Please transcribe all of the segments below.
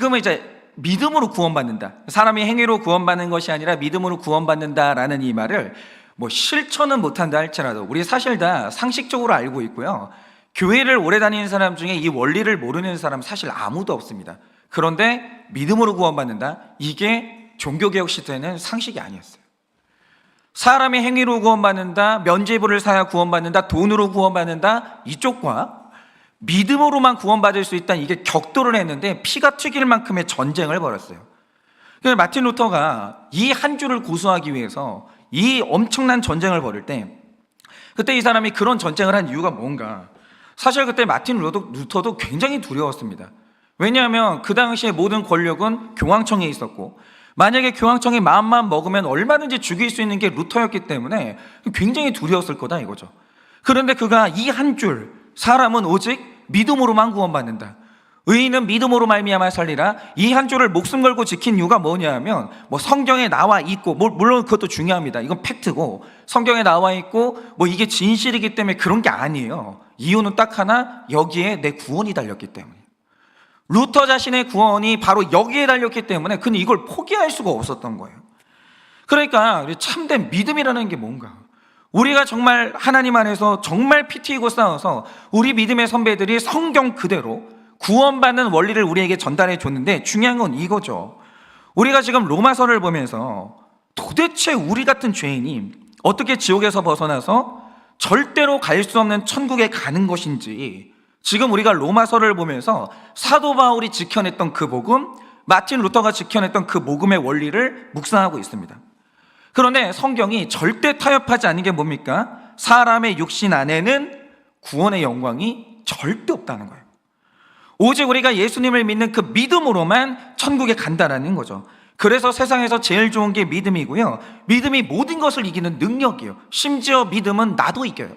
지금은 이제 믿음으로 구원받는다, 사람이 행위로 구원받는 것이 아니라 믿음으로 구원받는다라는 이 말을 뭐 실천은 못한다 할지라도 우리 사실 다 상식적으로 알고 있고요. 교회를 오래 다니는 사람 중에 이 원리를 모르는 사람 사실 아무도 없습니다. 그런데 믿음으로 구원받는다, 이게 종교개혁 시대에는 상식이 아니었어요. 사람의 행위로 구원받는다, 면죄부를 사야 구원받는다, 돈으로 구원받는다, 이쪽과 믿음으로만 구원받을 수 있다, 이게 격돌을 했는데 피가 튀길 만큼의 전쟁을 벌였어요. 그래서 마틴 루터가 이 한 줄을 고수하기 위해서 이 엄청난 전쟁을 벌일 때, 그때 이 사람이 그런 전쟁을 한 이유가 뭔가, 사실 그때 마틴 루터도 굉장히 두려웠습니다. 왜냐하면 그 당시에 모든 권력은 교황청에 있었고, 만약에 교황청이 마음만 먹으면 얼마든지 죽일 수 있는 게 루터였기 때문에 굉장히 두려웠을 거다 이거죠. 그런데 그가 이 한 줄, 사람은 오직 믿음으로만 구원받는다, 의인은 믿음으로 말미암아 살리라, 이 한 줄을 목숨 걸고 지킨 이유가 뭐냐면, 뭐 성경에 나와 있고, 물론 그것도 중요합니다. 이건 팩트고, 성경에 나와 있고 뭐 이게 진실이기 때문에 그런 게 아니에요. 이유는 딱 하나, 여기에 내 구원이 달렸기 때문에. 루터 자신의 구원이 바로 여기에 달렸기 때문에 그는 이걸 포기할 수가 없었던 거예요. 그러니까 참된 믿음이라는 게 뭔가, 우리가 정말 하나님 안에서 정말 피 튀기고 싸워서 우리 믿음의 선배들이 성경 그대로 구원받는 원리를 우리에게 전달해 줬는데, 중요한 건 이거죠. 우리가 지금 로마서를 보면서 도대체 우리 같은 죄인이 어떻게 지옥에서 벗어나서 절대로 갈 수 없는 천국에 가는 것인지, 지금 우리가 로마서를 보면서 사도 바울이 지켜냈던 그 복음, 마틴 루터가 지켜냈던 그 복음의 원리를 묵상하고 있습니다. 그런데 성경이 절대 타협하지 않는 게 뭡니까? 사람의 육신 안에는 구원의 영광이 절대 없다는 거예요. 오직 우리가 예수님을 믿는 그 믿음으로만 천국에 간다라는 거죠. 그래서 세상에서 제일 좋은 게 믿음이고요, 믿음이 모든 것을 이기는 능력이에요. 심지어 믿음은 나도 이겨요.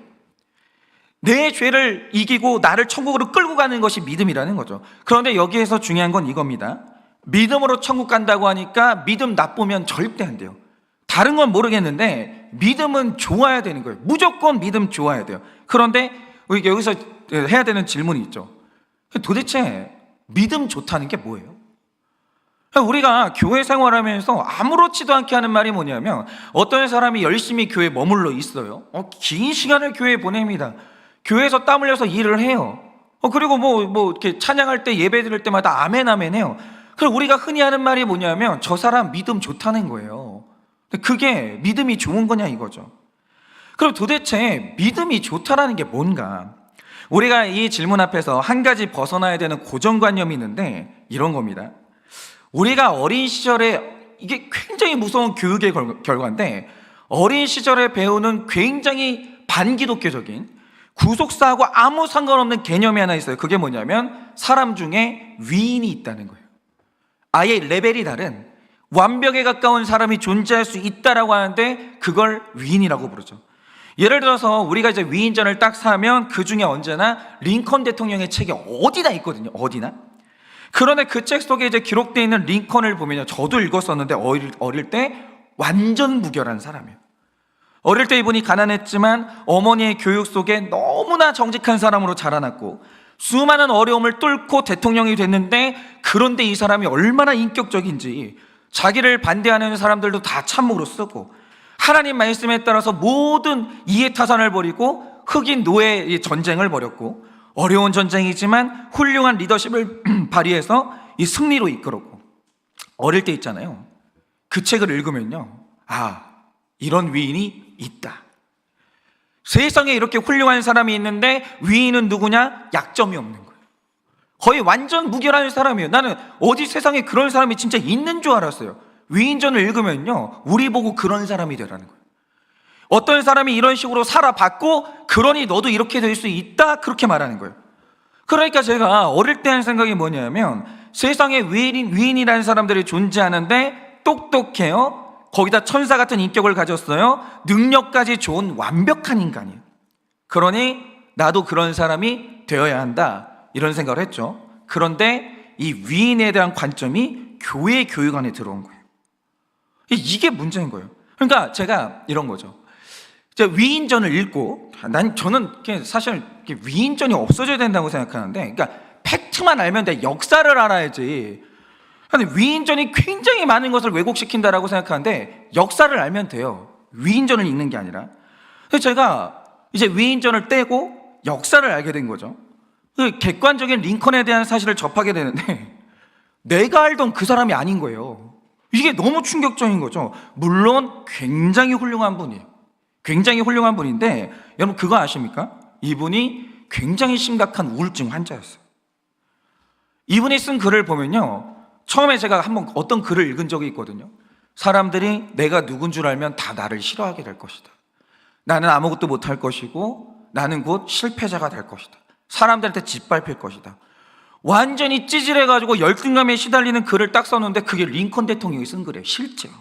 내 죄를 이기고 나를 천국으로 끌고 가는 것이 믿음이라는 거죠. 그런데 여기에서 중요한 건 이겁니다. 믿음으로 천국 간다고 하니까 믿음 나쁘면 절대 안 돼요. 다른 건 모르겠는데 믿음은 좋아야 되는 거예요. 무조건 믿음 좋아야 돼요. 그런데 우리 여기서 해야 되는 질문이 있죠. 도대체 믿음 좋다는 게 뭐예요? 우리가 교회 생활하면서 아무렇지도 않게 하는 말이 뭐냐면, 어떤 사람이 열심히 교회에 머물러 있어요. 긴 시간을 교회에 보냅니다. 교회에서 땀 흘려서 일을 해요. 그리고 뭐 이렇게 찬양할 때, 예배 드릴 때마다 아멘 아멘 해요. 그리고 우리가 흔히 하는 말이 뭐냐면, 저 사람 믿음 좋다는 거예요. 그게 믿음이 좋은 거냐 이거죠. 그럼 도대체 믿음이 좋다라는 게 뭔가? 우리가 이 질문 앞에서 한 가지 벗어나야 되는 고정관념이 있는데, 이런 겁니다. 우리가 어린 시절에, 이게 굉장히 무서운 교육의 결과인데, 어린 시절에 배우는 굉장히 반기독교적인, 구속사하고 아무 상관없는 개념이 하나 있어요. 그게 뭐냐면, 사람 중에 위인이 있다는 거예요. 아예 레벨이 다른 완벽에 가까운 사람이 존재할 수 있다라고 하는데, 그걸 위인이라고 부르죠. 예를 들어서 우리가 이제 위인전을 딱 사면 그 중에 언제나 링컨 대통령의 책이 어디나 있거든요. 어디나. 그런데 그 책 속에 이제 기록되어 있는 링컨을 보면요, 저도 읽었었는데 어릴 때 완전 무결한 사람이에요. 어릴 때 이분이 가난했지만 어머니의 교육 속에 너무나 정직한 사람으로 자라났고, 수많은 어려움을 뚫고 대통령이 됐는데, 그런데 이 사람이 얼마나 인격적인지 자기를 반대하는 사람들도 다 참모로 쓰고, 하나님 말씀에 따라서 모든 이해타산을 벌이고 흑인 노예 전쟁을 벌였고, 어려운 전쟁이지만 훌륭한 리더십을 발휘해서 이 승리로 이끌었고, 어릴 때 있잖아요, 그 책을 읽으면요, 이런 위인이 있다. 세상에 이렇게 훌륭한 사람이 있는데 위인은 누구냐? 약점이 없는 거예요. 거의 완전 무결한 사람이에요. 나는 어디 세상에 그런 사람이 진짜 있는 줄 알았어요. 위인전을 읽으면요, 우리 보고 그런 사람이 되라는 거예요. 어떤 사람이 이런 식으로 살아봤고, 그러니 너도 이렇게 될 수 있다, 그렇게 말하는 거예요. 그러니까 제가 어릴 때 한 생각이 뭐냐면, 세상에 위인이라는 사람들이 존재하는데 똑똑해요, 거기다 천사 같은 인격을 가졌어요, 능력까지 좋은 완벽한 인간이에요. 그러니 나도 그런 사람이 되어야 한다, 이런 생각을 했죠. 그런데 이 위인에 대한 관점이 교회 교육 안에 들어온 거예요. 이게 문제인 거예요. 그러니까 제가 이런 거죠. 위인전을 읽고, 저는 사실 위인전이 없어져야 된다고 생각하는데, 그러니까 팩트만 알면 돼. 역사를 알아야지. 근데 위인전이 굉장히 많은 것을 왜곡시킨다라고 생각하는데 역사를 알면 돼요. 위인전을 읽는 게 아니라. 그래서 제가 이제 위인전을 떼고 역사를 알게 된 거죠. 객관적인 링컨에 대한 사실을 접하게 되는데 내가 알던 그 사람이 아닌 거예요. 이게 너무 충격적인 거죠. 물론 굉장히 훌륭한 분이에요. 굉장히 훌륭한 분인데 여러분 그거 아십니까? 이분이 굉장히 심각한 우울증 환자였어요. 이분이 쓴 글을 보면요, 처음에 제가 한번 어떤 글을 읽은 적이 있거든요. 사람들이 내가 누군 줄 알면 다 나를 싫어하게 될 것이다. 나는 아무것도 못할 것이고 나는 곧 실패자가 될 것이다. 사람들한테 짓밟힐 것이다. 완전히 찌질해가지고 열등감에 시달리는 글을 딱 썼는데 그게 링컨 대통령이 쓴 글이에요. 실제로.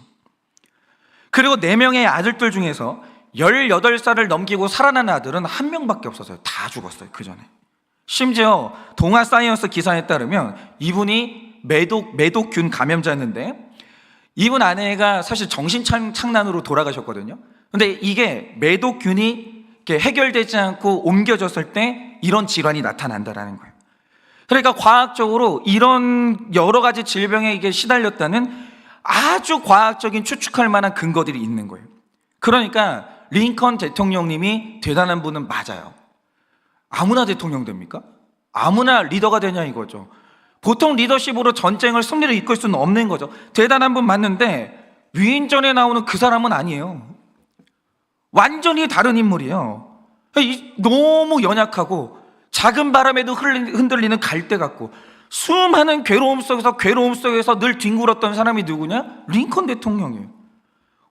그리고 4명의 아들들 중에서 18살을 넘기고 살아난 아들은 1명밖에 없었어요. 다 죽었어요, 그 전에. 심지어 동아 사이언스 기사에 따르면 이분이 매독균 감염자였는데 이분 아내가 사실 정신착란으로 돌아가셨거든요. 근데 이게 매독균이 해결되지 않고 옮겨졌을 때 이런 질환이 나타난다라는 거예요. 그러니까 과학적으로 이런 여러 가지 질병에 이게 시달렸다는 아주 과학적인 추측할 만한 근거들이 있는 거예요. 그러니까 링컨 대통령님이 대단한 분은 맞아요. 아무나 대통령 됩니까? 아무나 리더가 되냐 이거죠. 보통 리더십으로 전쟁을 승리로 이끌 수는 없는 거죠. 대단한 분 맞는데 위인전에 나오는 그 사람은 아니에요. 완전히 다른 인물이에요. 너무 연약하고 작은 바람에도 흔들리는 갈대 같고 수많은 괴로움 속에서 늘 뒹굴었던 사람이 누구냐? 링컨 대통령이에요.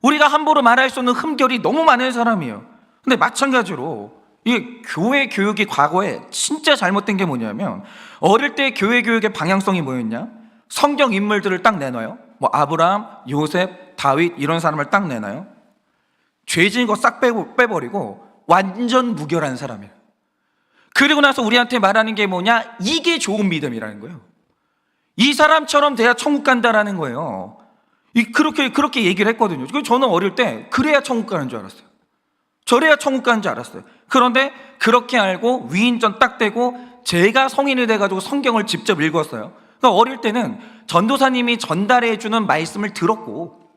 우리가 함부로 말할 수 없는 흠결이 너무 많은 사람이에요. 근데 마찬가지로 이 교회 교육이 과거에 진짜 잘못된 게 뭐냐면 어릴 때 교회 교육의 방향성이 뭐였냐? 성경 인물들을 딱 내놔요. 뭐 아브라함, 요셉, 다윗 이런 사람을 딱 내놔요. 죄 지은 거 싹 빼버리고 완전 무결한 사람이에요. 그리고 나서 우리한테 말하는 게 뭐냐? 이게 좋은 믿음이라는 거예요. 이 사람처럼 돼야 천국 간다라는 거예요. 그렇게 얘기를 했거든요. 저는 어릴 때 그래야 천국 가는 줄 알았어요. 저래야 천국 가는 줄 알았어요. 그런데 그렇게 알고 위인전 딱 떼고 제가 성인이 돼가지고 성경을 직접 읽었어요. 그러니까 어릴 때는 전도사님이 전달해 주는 말씀을 들었고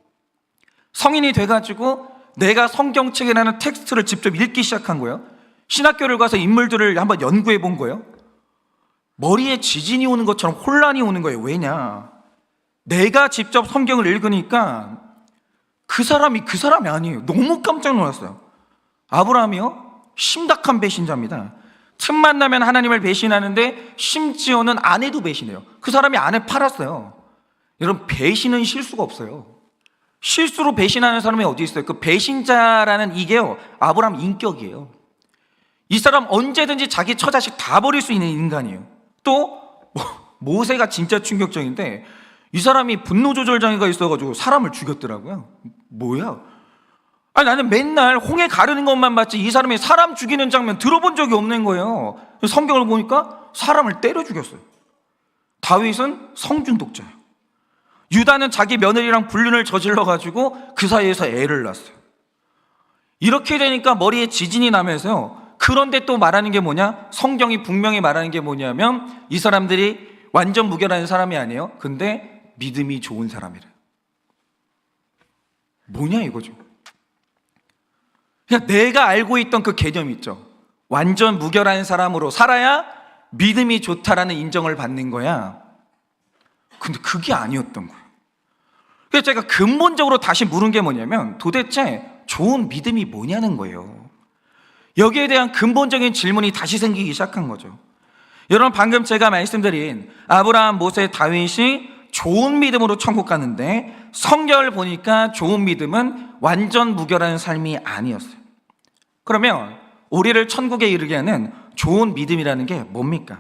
성인이 돼가지고 내가 성경책이라는 텍스트를 직접 읽기 시작한 거예요. 신학교를 가서 인물들을 한번 연구해 본 거예요. 머리에 지진이 오는 것처럼 혼란이 오는 거예요. 왜냐? 내가 직접 성경을 읽으니까 그 사람이 아니에요. 너무 깜짝 놀랐어요. 아브라함이요? 심각한 배신자입니다. 틈만 나면 하나님을 배신하는데 심지어는 아내도 배신해요. 그 사람이 아내 팔았어요. 여러분, 배신은 실수가 없어요. 실수로 배신하는 사람이 어디 있어요? 그 배신자라는 이게요, 아브라함 인격이에요. 이 사람 언제든지 자기 처자식 다 버릴 수 있는 인간이에요. 또 모세가 진짜 충격적인데 이 사람이 분노 조절 장애가 있어가지고 사람을 죽였더라고요. 뭐야? 아니, 나는 맨날 홍해 가르는 것만 봤지 이 사람이 사람 죽이는 장면 들어본 적이 없는 거예요. 성경을 보니까 사람을 때려 죽였어요. 다윗은 성중독자예요. 유다는 자기 며느리랑 불륜을 저질러가지고 그 사이에서 애를 낳았어요. 이렇게 되니까 머리에 지진이 나면서요. 그런데 또 말하는 게 뭐냐? 성경이 분명히 말하는 게 뭐냐면 이 사람들이 완전 무결한 사람이 아니에요. 근데 믿음이 좋은 사람이래요. 뭐냐 이거죠. 그냥 내가 알고 있던 그 개념 있죠. 완전 무결한 사람으로 살아야 믿음이 좋다라는 인정을 받는 거야. 근데 그게 아니었던 거예요. 그래서 제가 근본적으로 다시 물은 게 뭐냐면 도대체 좋은 믿음이 뭐냐는 거예요. 여기에 대한 근본적인 질문이 다시 생기기 시작한 거죠. 여러분, 방금 제가 말씀드린 아브라함, 모세, 다윗이 좋은 믿음으로 천국 가는데 성경을 보니까 좋은 믿음은 완전 무결한 삶이 아니었어요. 그러면 우리를 천국에 이르게 하는 좋은 믿음이라는 게 뭡니까?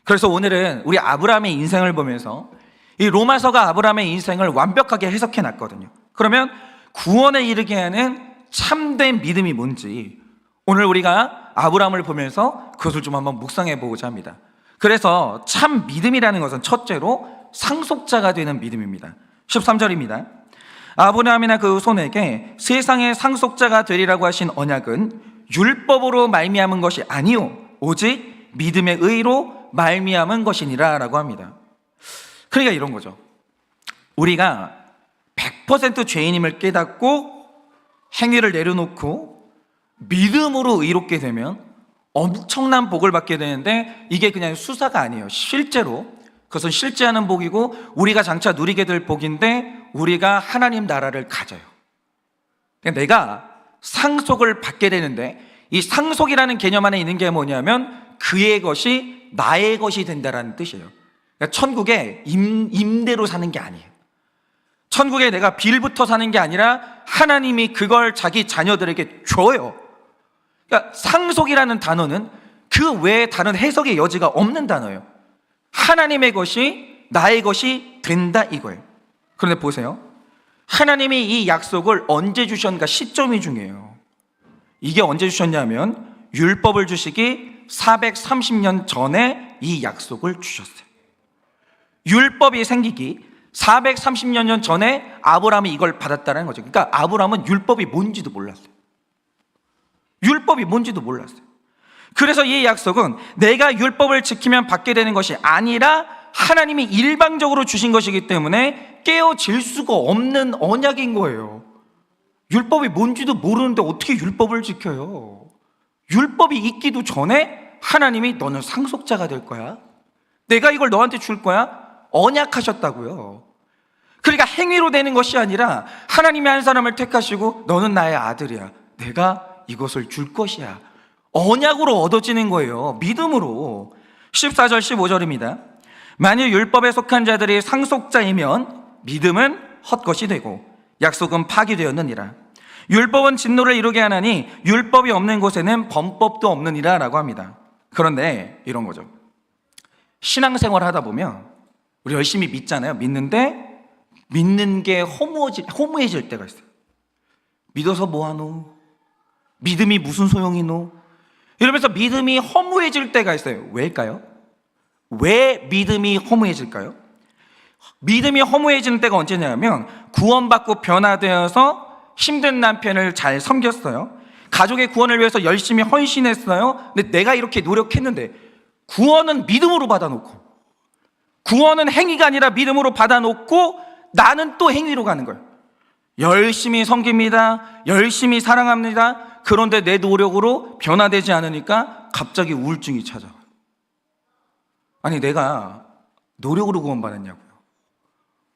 그래서 오늘은 우리 아브라함의 인생을 보면서 이 로마서가 아브라함의 인생을 완벽하게 해석해 놨거든요. 그러면 구원에 이르게 하는 참된 믿음이 뭔지 오늘 우리가 아브라함을 보면서 그것을 좀 한번 묵상해 보고자 합니다. 그래서 참 믿음이라는 것은 첫째로 상속자가 되는 믿음입니다. 13절입니다. 아브라함이나 그 후손에게 세상의 상속자가 되리라고 하신 언약은 율법으로 말미암은 것이 아니요 오직 믿음의 의로 말미암은 것이니라 라고 합니다. 그러니까 이런 거죠. 우리가 100% 죄인임을 깨닫고 행위를 내려놓고 믿음으로 의롭게 되면 엄청난 복을 받게 되는데, 이게 그냥 수사가 아니에요. 실제로 그것은 실제하는 복이고 우리가 장차 누리게 될 복인데, 우리가 하나님 나라를 가져요. 내가 상속을 받게 되는데, 이 상속이라는 개념 안에 있는 게 뭐냐면 그의 것이 나의 것이 된다라는 뜻이에요. 그러니까 천국에 임대로 사는 게 아니에요. 천국에 내가 빌부터 사는 게 아니라 하나님이 그걸 자기 자녀들에게 줘요. 그러니까 상속이라는 단어는 그 외에 다른 해석의 여지가 없는 단어예요. 하나님의 것이 나의 것이 된다 이거예요. 그런데 보세요, 하나님이 이 약속을 언제 주셨는가 시점이 중요해요. 이게 언제 주셨냐면 율법을 주시기 430년 전에 이 약속을 주셨어요. 율법이 생기기 430년 전에 아브라함이 이걸 받았다는 거죠. 그러니까 아브라함은 율법이 뭔지도 몰랐어요. 율법이 뭔지도 몰랐어요. 그래서 이 약속은 내가 율법을 지키면 받게 되는 것이 아니라 하나님이 일방적으로 주신 것이기 때문에 깨어질 수가 없는 언약인 거예요. 율법이 뭔지도 모르는데 어떻게 율법을 지켜요? 율법이 있기도 전에 하나님이 너는 상속자가 될 거야, 내가 이걸 너한테 줄 거야, 언약하셨다고요. 그러니까 행위로 되는 것이 아니라 하나님이 한 사람을 택하시고 너는 나의 아들이야, 내가 이것을 줄 것이야, 언약으로 얻어지는 거예요. 믿음으로. 14절 15절입니다 만일 율법에 속한 자들이 상속자이면 믿음은 헛것이 되고 약속은 파기되었느니라. 율법은 진노를 이루게 하나니 율법이 없는 곳에는 범법도 없느니라 라고 합니다. 그런데 이런 거죠. 신앙생활 하다 보면 우리 열심히 믿잖아요. 믿는데 믿는 게 허무해질 때가 있어요. 믿어서 뭐하노? 믿음이 무슨 소용이노? 이러면서 믿음이 허무해질 때가 있어요. 왜일까요? 왜 믿음이 허무해질까요? 믿음이 허무해지는 때가 언제냐면 구원받고 변화되어서 힘든 남편을 잘 섬겼어요. 가족의 구원을 위해서 열심히 헌신했어요. 근데 내가 이렇게 노력했는데, 구원은 믿음으로 받아놓고, 구원은 행위가 아니라 믿음으로 받아놓고 나는 또 행위로 가는 거예요. 열심히 섬깁니다, 열심히 사랑합니다. 그런데 내 노력으로 변화되지 않으니까 갑자기 우울증이 찾아와요. 아니, 내가 노력으로 구원받았냐고요.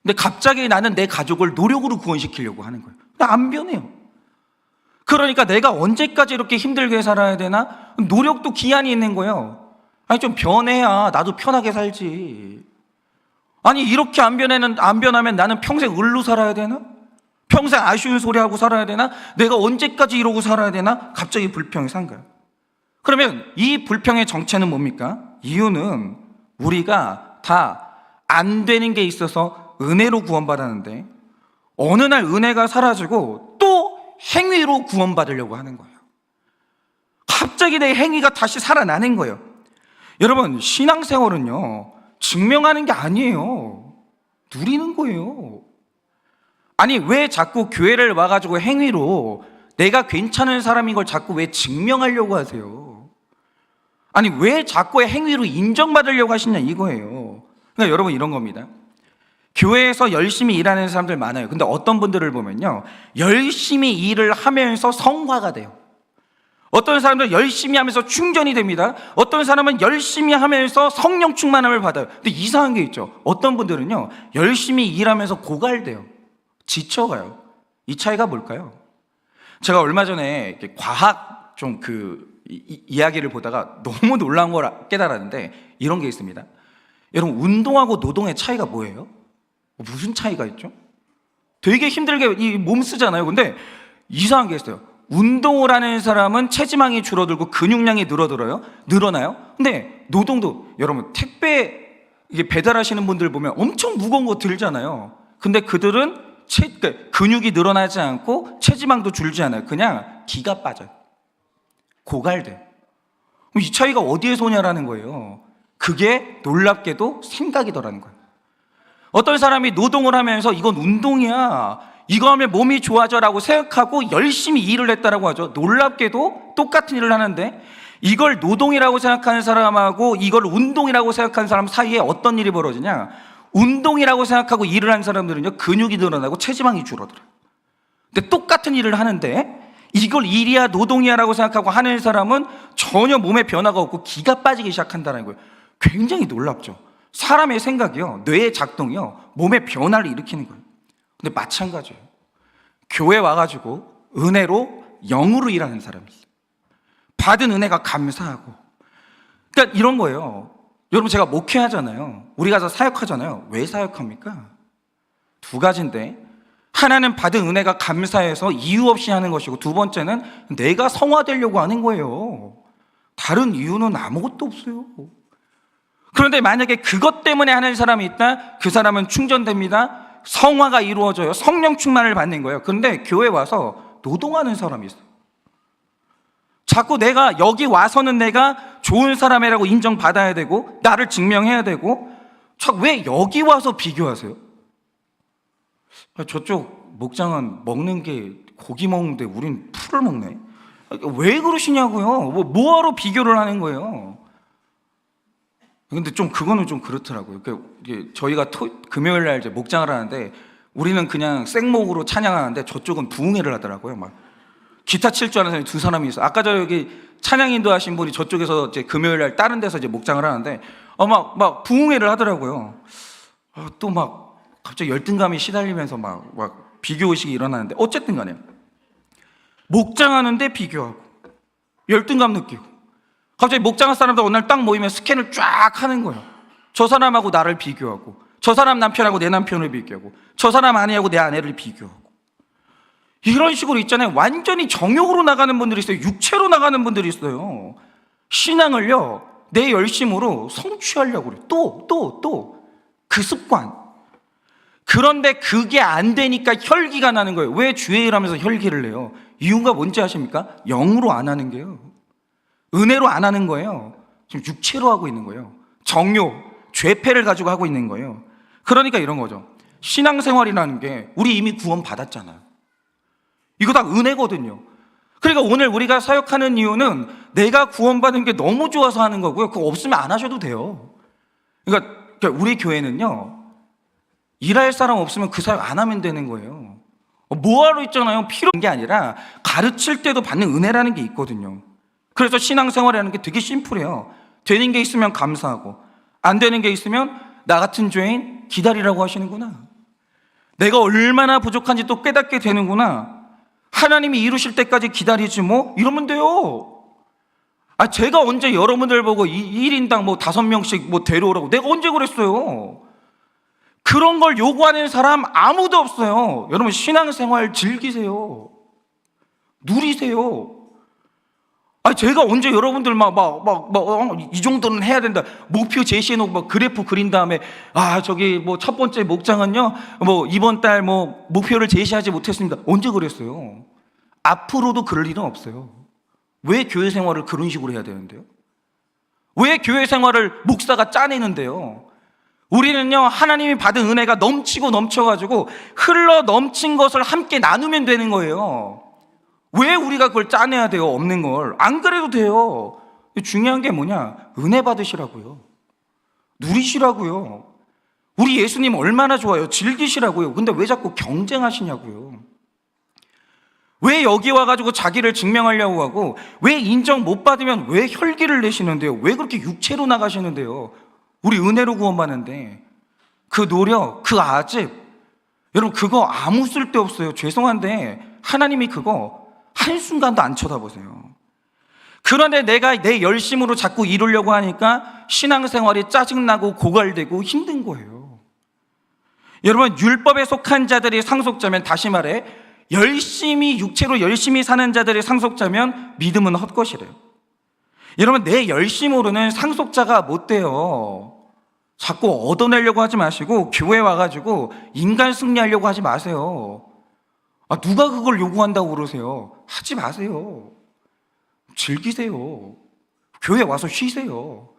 근데 갑자기 나는 내 가족을 노력으로 구원시키려고 하는 거예요. 나 안 변해요. 그러니까 내가 언제까지 이렇게 힘들게 살아야 되나? 노력도 기한이 있는 거예요. 아니, 좀 변해야 나도 편하게 살지. 아니, 이렇게 안 변하면 나는 평생 을로 살아야 되나? 평생 아쉬운 소리 하고 살아야 되나? 내가 언제까지 이러고 살아야 되나? 갑자기 불평이 산 거예요. 그러면 이 불평의 정체는 뭡니까? 이유는 우리가 다 안 되는 게 있어서 은혜로 구원받았는데 어느 날 은혜가 사라지고 또 행위로 구원받으려고 하는 거예요. 갑자기 내 행위가 다시 살아나는 거예요. 여러분, 신앙생활은요, 증명하는 게 아니에요. 누리는 거예요. 아니, 왜 자꾸 교회를 와가지고 행위로 내가 괜찮은 사람인 걸 자꾸 왜 증명하려고 하세요? 아니, 왜 자꾸 행위로 인정받으려고 하시냐 이거예요. 그러니까 여러분, 이런 겁니다. 교회에서 열심히 일하는 사람들 많아요. 근데 어떤 분들을 보면요, 열심히 일을 하면서 성화가 돼요. 어떤 사람들은 열심히 하면서 충전이 됩니다. 어떤 사람은 열심히 하면서 성령 충만함을 받아요. 근데 이상한 게 있죠. 어떤 분들은요, 열심히 일하면서 고갈돼요. 지쳐가요. 이 차이가 뭘까요? 제가 얼마 전에 과학 좀 이야기를 보다가 너무 놀라운 걸 깨달았는데, 이런 게 있습니다. 여러분, 운동하고 노동의 차이가 뭐예요? 무슨 차이가 있죠? 되게 힘들게 이 몸 쓰잖아요. 근데 이상한 게 있어요. 운동을 하는 사람은 체지방이 줄어들고 근육량이 늘어나요. 근데 노동도, 여러분, 택배 이게 배달하시는 분들 보면 엄청 무거운 거 들잖아요. 근데 그들은 근육이 늘어나지 않고 체지방도 줄지 않아요. 그냥 기가 빠져요. 고갈돼. 이 차이가 어디에서 오냐라는 거예요. 그게 놀랍게도 생각이더라는 거예요. 어떤 사람이 노동을 하면서 이건 운동이야, 이거 하면 몸이 좋아져라고 생각하고 열심히 일을 했다라고 하죠. 놀랍게도 똑같은 일을 하는데 이걸 노동이라고 생각하는 사람하고 이걸 운동이라고 생각하는 사람 사이에 어떤 일이 벌어지냐? 운동이라고 생각하고 일을 한 사람들은요, 근육이 늘어나고 체지방이 줄어들어요. 근데 똑같은 일을 하는데 이걸 일이야 노동이야 라고 생각하고 하는 사람은 전혀 몸에 변화가 없고 기가 빠지기 시작한다는 거예요. 굉장히 놀랍죠. 사람의 생각이요, 뇌의 작동이요, 몸의 변화를 일으키는 거예요. 근데 마찬가지예요. 교회 와가지고 은혜로 영으로 일하는 사람이 있어요. 받은 은혜가 감사하고. 그러니까 이런 거예요. 여러분, 제가 목회하잖아요. 우리 가서 사역하잖아요. 왜 사역합니까? 두 가지인데, 하나는 받은 은혜가 감사해서 이유 없이 하는 것이고, 두 번째는 내가 성화되려고 하는 거예요. 다른 이유는 아무것도 없어요. 그런데 만약에 그것 때문에 하는 사람이 있다, 그 사람은 충전됩니다. 성화가 이루어져요. 성령 충만을 받는 거예요. 그런데 교회 와서 노동하는 사람이 있어요. 자꾸 내가 여기 와서는 내가 좋은 사람이라고 인정받아야 되고 나를 증명해야 되고, 왜 여기 와서 비교하세요? 저쪽 목장은 먹는 게 고기 먹는데 우린 풀을 먹네. 왜 그러시냐고요. 뭐하러 비교를 하는 거예요. 근데 그거는 좀 그렇더라고요. 저희가 금요일 날 이제 목장을 하는데 우리는 그냥 생목으로 찬양하는데 저쪽은 부흥회를 하더라고요. 막 기타 칠 줄 아는 사람이 두 사람이 있어요. 아까 여기 찬양 인도하신 분이 저쪽에서 이제 금요일 날 다른 데서 이제 목장을 하는데 막 부흥회를 하더라고요. 또 막 갑자기 열등감이 시달리면서 막 비교 의식이 일어나는데, 어쨌든 간에 목장하는데 비교하고 열등감 느끼고, 갑자기 목장한 사람들 어느 날 딱 모이면 스캔을 쫙 하는 거예요. 저 사람하고 나를 비교하고, 저 사람 남편하고 내 남편을 비교하고, 저 사람 아내하고 내 아내를 비교하고, 이런 식으로 있잖아요. 완전히 정욕으로 나가는 분들이 있어요. 육체로 나가는 분들이 있어요. 신앙을요, 내 열심으로 성취하려고 그래요. 또 그 습관. 그런데 그게 안 되니까 혈기가 나는 거예요. 왜 주의 일 하면서 혈기를 내요? 이유가 뭔지 아십니까? 영으로 안 하는 게요, 은혜로 안 하는 거예요. 지금 육체로 하고 있는 거예요. 정욕, 죄패를 가지고 하고 있는 거예요. 그러니까 이런 거죠. 신앙생활이라는 게 우리 이미 구원 받았잖아요. 이거 다 은혜거든요. 그러니까 오늘 우리가 사역하는 이유는 내가 구원받은 게 너무 좋아서 하는 거고요. 그거 없으면 안 하셔도 돼요. 그러니까 우리 교회는요, 일할 사람 없으면 그 사역 안 하면 되는 거예요. 뭐하러 있잖아요. 필요한 게 아니라 가르칠 때도 받는 은혜라는 게 있거든요. 그래서 신앙생활이라는 게 되게 심플해요. 되는 게 있으면 감사하고, 안 되는 게 있으면 나 같은 죄인 기다리라고 하시는구나. 내가 얼마나 부족한지 또 깨닫게 되는구나. 하나님이 이루실 때까지 기다리지 뭐, 이러면 돼요. 제가 언제 여러분들 보고 1인당 5명씩 데려오라고, 내가 언제 그랬어요? 그런 걸 요구하는 사람 아무도 없어요. 여러분, 신앙생활 즐기세요. 누리세요. 제가 언제 여러분들 이 정도는 해야 된다, 목표 제시해놓고 그래프 그린 다음에 첫 번째 목장은요, 이번 달 목표를 제시하지 못했습니다, 언제 그랬어요? 앞으로도 그럴 일은 없어요. 왜 교회 생활을 그런 식으로 해야 되는데요? 왜 교회 생활을 목사가 짜내는데요? 우리는요, 하나님이 받은 은혜가 넘치고 넘쳐가지고 흘러 넘친 것을 함께 나누면 되는 거예요. 왜 우리가 그걸 짜내야 돼요? 없는 걸. 안 그래도 돼요. 중요한 게 뭐냐? 은혜 받으시라고요. 누리시라고요. 우리 예수님 얼마나 좋아요. 즐기시라고요. 근데 왜 자꾸 경쟁하시냐고요. 왜 여기 와가지고 자기를 증명하려고 하고, 왜 인정 못 받으면 왜 혈기를 내시는데요? 왜 그렇게 육체로 나가시는데요? 우리 은혜로 구원받는데 그 노력, 그 아집, 여러분 그거 아무 쓸데없어요. 죄송한데 하나님이 그거 한순간도 안 쳐다보세요. 그런데 내가 내 열심으로 자꾸 이루려고 하니까 신앙생활이 짜증나고 고갈되고 힘든 거예요. 여러분, 율법에 속한 자들이 상속자면, 다시 말해 육체로 열심히 사는 자들이 상속자면 믿음은 헛것이래요. 여러분, 내 열심으로는 상속자가 못 돼요. 자꾸 얻어내려고 하지 마시고 교회 와가지고 인간 승리하려고 하지 마세요. 누가 그걸 요구한다고 그러세요? 하지 마세요. 즐기세요. 교회 와서 쉬세요.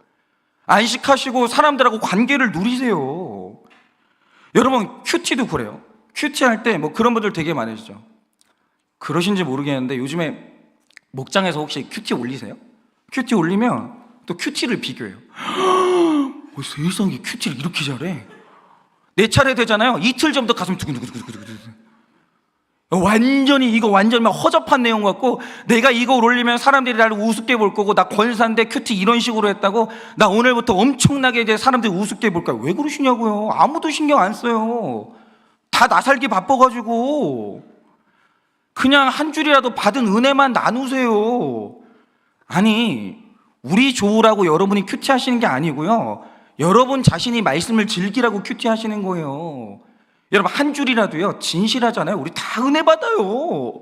안식하시고 사람들하고 관계를 누리세요. 여러분, 큐티도 그래요. 큐티 할 때 그런 분들 되게 많으시죠. 그러신지 모르겠는데 요즘에 목장에서 혹시 큐티 올리세요? 큐티 올리면 또 큐티를 비교해요. 세상에 큐티를 이렇게 잘해. 내 차례 되잖아요. 이틀 전부터 가슴이 두근두근두근두근. 완전히 막 허접한 내용 같고, 내가 이거 올리면 사람들이 나를 우습게 볼 거고, 나 권사인데 큐티 이런 식으로 했다고 나 오늘부터 엄청나게 이제 사람들이 우습게 볼까. 왜 그러시냐고요. 아무도 신경 안 써요. 다 나 살기 바빠가지고. 그냥 한 줄이라도 받은 은혜만 나누세요. 아니, 우리 좋으라고 여러분이 큐티 하시는 게 아니고요, 여러분 자신이 말씀을 즐기라고 큐티 하시는 거예요. 여러분, 한 줄이라도요, 진실하잖아요. 우리 다 은혜 받아요.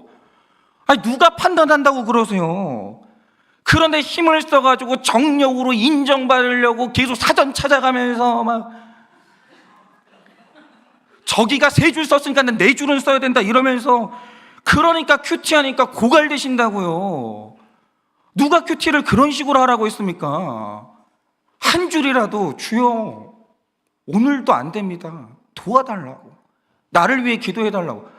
아니, 누가 판단한다고 그러세요? 그런데 힘을 써가지고 정력으로 인정받으려고 계속 사전 찾아가면서 막, 저기가 3줄 썼으니까 난 4줄은 써야 된다 이러면서, 그러니까 큐티하니까 고갈되신다고요. 누가 큐티를 그런 식으로 하라고 했습니까? 한 줄이라도, 주여 오늘도 안 됩니다, 도와달라고, 나를 위해 기도해달라고.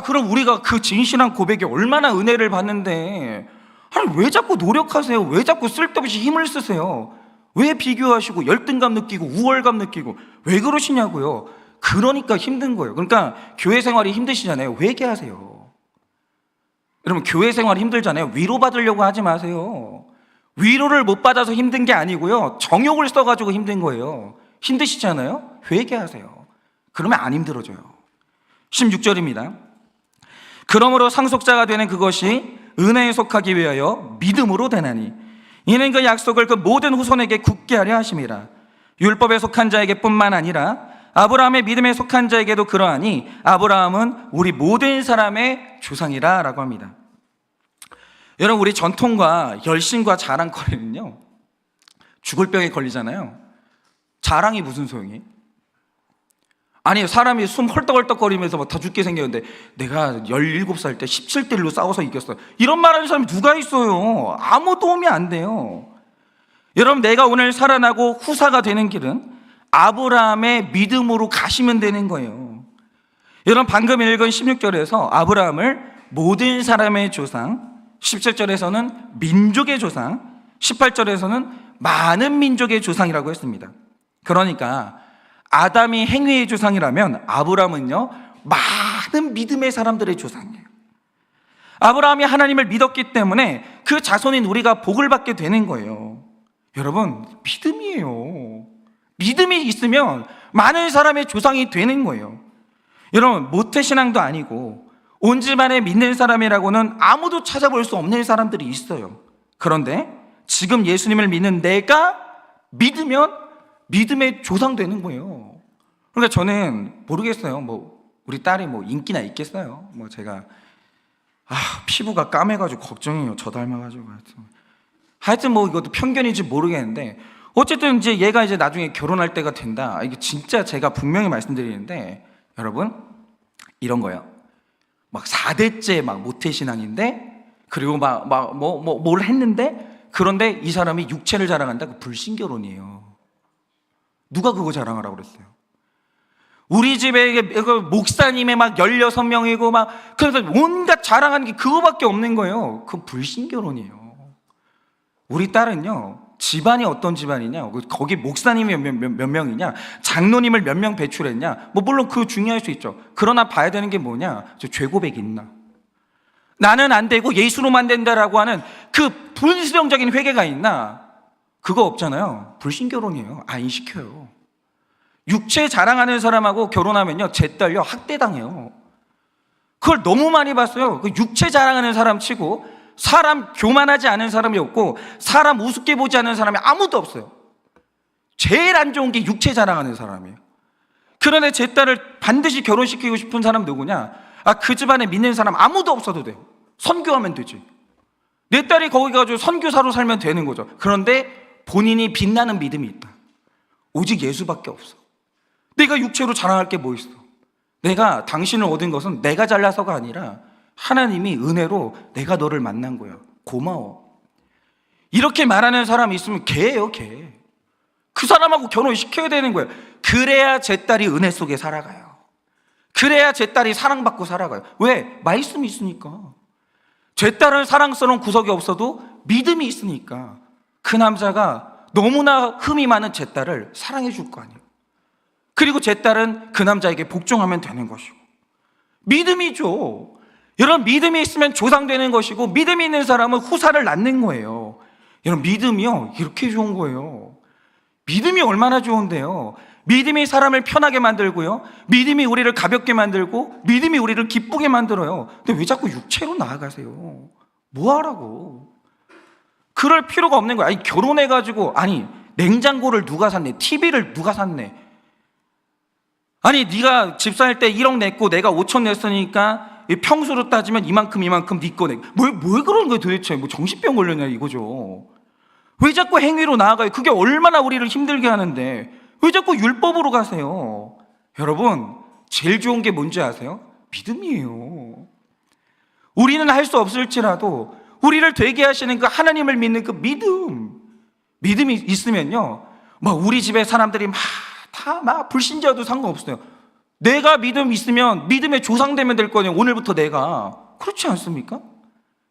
그럼 우리가 그 진실한 고백에 얼마나 은혜를 받는데, 아니, 왜 자꾸 노력하세요? 왜 자꾸 쓸데없이 힘을 쓰세요? 왜 비교하시고 열등감 느끼고 우월감 느끼고 왜 그러시냐고요. 그러니까 힘든 거예요. 그러니까 교회 생활이 힘드시잖아요. 회개하세요. 여러분, 교회 생활이 힘들잖아요. 위로받으려고 하지 마세요. 위로를 못 받아서 힘든 게 아니고요, 정욕을 써가지고 힘든 거예요. 힘드시잖아요. 회개하세요. 그러면 안 힘들어져요. 16절입니다. 그러므로 상속자가 되는 그것이 은혜에 속하기 위하여 믿음으로 되나니, 이는 그 약속을 그 모든 후손에게 굳게 하려 하심이라. 율법에 속한 자에게 뿐만 아니라 아브라함의 믿음에 속한 자에게도 그러하니, 아브라함은 우리 모든 사람의 조상이라 라고 합니다. 여러분, 우리 전통과 열심과 자랑거리는요, 죽을 병에 걸리잖아요. 자랑이 무슨 소용이? 아니, 사람이 숨 헐떡헐떡거리면서 막 다 죽게 생겼는데, 내가 17살 때 17대 1로 싸워서 이겼어, 이런 말 하는 사람이 누가 있어요? 아무 도움이 안 돼요. 여러분, 내가 오늘 살아나고 후사가 되는 길은 아브라함의 믿음으로 가시면 되는 거예요. 여러분, 방금 읽은 16절에서 아브라함을 모든 사람의 조상, 17절에서는 민족의 조상, 18절에서는 많은 민족의 조상이라고 했습니다. 그러니까 아담이 행위의 조상이라면 아브라함은요, 많은 믿음의 사람들의 조상이에요. 아브라함이 하나님을 믿었기 때문에 그 자손인 우리가 복을 받게 되는 거예요. 여러분, 믿음이에요. 믿음이 있으면 많은 사람의 조상이 되는 거예요. 여러분, 모태신앙도 아니고 온 집안에 믿는 사람이라고는 아무도 찾아볼 수 없는 사람들이 있어요. 그런데 지금 예수님을 믿는 내가 믿으면 믿음의 조상 되는 거예요. 그러니까 저는 모르겠어요. 우리 딸이 인기나 있겠어요. 제가 피부가 까매가지고 걱정이에요. 저 닮아가지고. 하여튼 이것도 편견인지 모르겠는데, 어쨌든 이제 얘가 이제 나중에 결혼할 때가 된다. 이게 진짜 제가 분명히 말씀드리는데, 여러분, 이런 거예요. 4대째 모태신앙인데, 그리고 뭘 했는데, 그런데 이 사람이 육체를 자랑한다? 그 불신결혼이에요. 누가 그거 자랑하라고 그랬어요? 우리 집에 목사님의 16명이고 그래서 온갖 자랑하는 게 그거밖에 없는 거예요. 그건 불신결혼이에요. 우리 딸은요, 집안이 어떤 집안이냐, 거기 목사님이 몇 명이냐, 장로님을 몇 명 배출했냐, 물론 그거 중요할 수 있죠. 그러나 봐야 되는 게 뭐냐, 죄 고백이 있나, 나는 안 되고 예수로만 된다라고 하는 그 불수령적인 회개가 있나. 그거 없잖아요. 불신결혼이에요. 안 시켜요. 육체 자랑하는 사람하고 결혼하면요, 제 딸요 학대당해요. 그걸 너무 많이 봤어요. 그 육체 자랑하는 사람 치고 사람 교만하지 않은 사람이 없고 사람 우습게 보지 않는 사람이 아무도 없어요. 제일 안 좋은 게 육체 자랑하는 사람이에요. 그런데 제 딸을 반드시 결혼시키고 싶은 사람 누구냐? 그 집안에 믿는 사람 아무도 없어도 돼요. 선교하면 되지. 내 딸이 거기 가서 선교사로 살면 되는 거죠. 그런데 본인이 빛나는 믿음이 있다. 오직 예수밖에 없어. 내가 육체로 자랑할 게 뭐 있어? 내가 당신을 얻은 것은 내가 잘나서가 아니라 하나님이 은혜로 내가 너를 만난 거야. 고마워. 이렇게 말하는 사람이 있으면 개예요, 개. 그 사람하고 결혼시켜야 되는 거예요. 그래야 제 딸이 은혜 속에 살아가요. 그래야 제 딸이 사랑받고 살아가요. 왜? 말씀이 있으니까. 제 딸은 사랑스러운 구석이 없어도 믿음이 있으니까 그 남자가 너무나 흠이 많은 제 딸을 사랑해 줄 거 아니에요. 그리고 제 딸은 그 남자에게 복종하면 되는 것이고. 믿음이죠. 여러분, 믿음이 있으면 조상되는 것이고, 믿음이 있는 사람은 후사를 낳는 거예요. 여러분, 믿음이요, 이렇게 좋은 거예요. 믿음이 얼마나 좋은데요. 믿음이 사람을 편하게 만들고요, 믿음이 우리를 가볍게 만들고, 믿음이 우리를 기쁘게 만들어요. 근데 왜 자꾸 육체로 나아가세요? 뭐 하라고? 그럴 필요가 없는 거야. 아니, 결혼해가지고, 아니, 냉장고를 누가 샀네, TV를 누가 샀네, 아니, 네가 집 살 때 1억 냈고 내가 5천 냈으니까 평수로 따지면 이만큼 네 거 내. 뭘 그런 거예요 도대체? 뭐 정신병 걸렸냐 이거죠. 왜 자꾸 행위로 나아가요? 그게 얼마나 우리를 힘들게 하는데 왜 자꾸 율법으로 가세요? 여러분, 제일 좋은 게 뭔지 아세요? 믿음이에요. 우리는 할 수 없을지라도 우리를 되게 하시는 그 하나님을 믿는 그 믿음이 있으면요, 막 우리 집에 사람들이 다 불신자도 상관없어요. 내가 믿음 있으면 믿음의 조상되면 될 거냐, 오늘부터 내가. 그렇지 않습니까?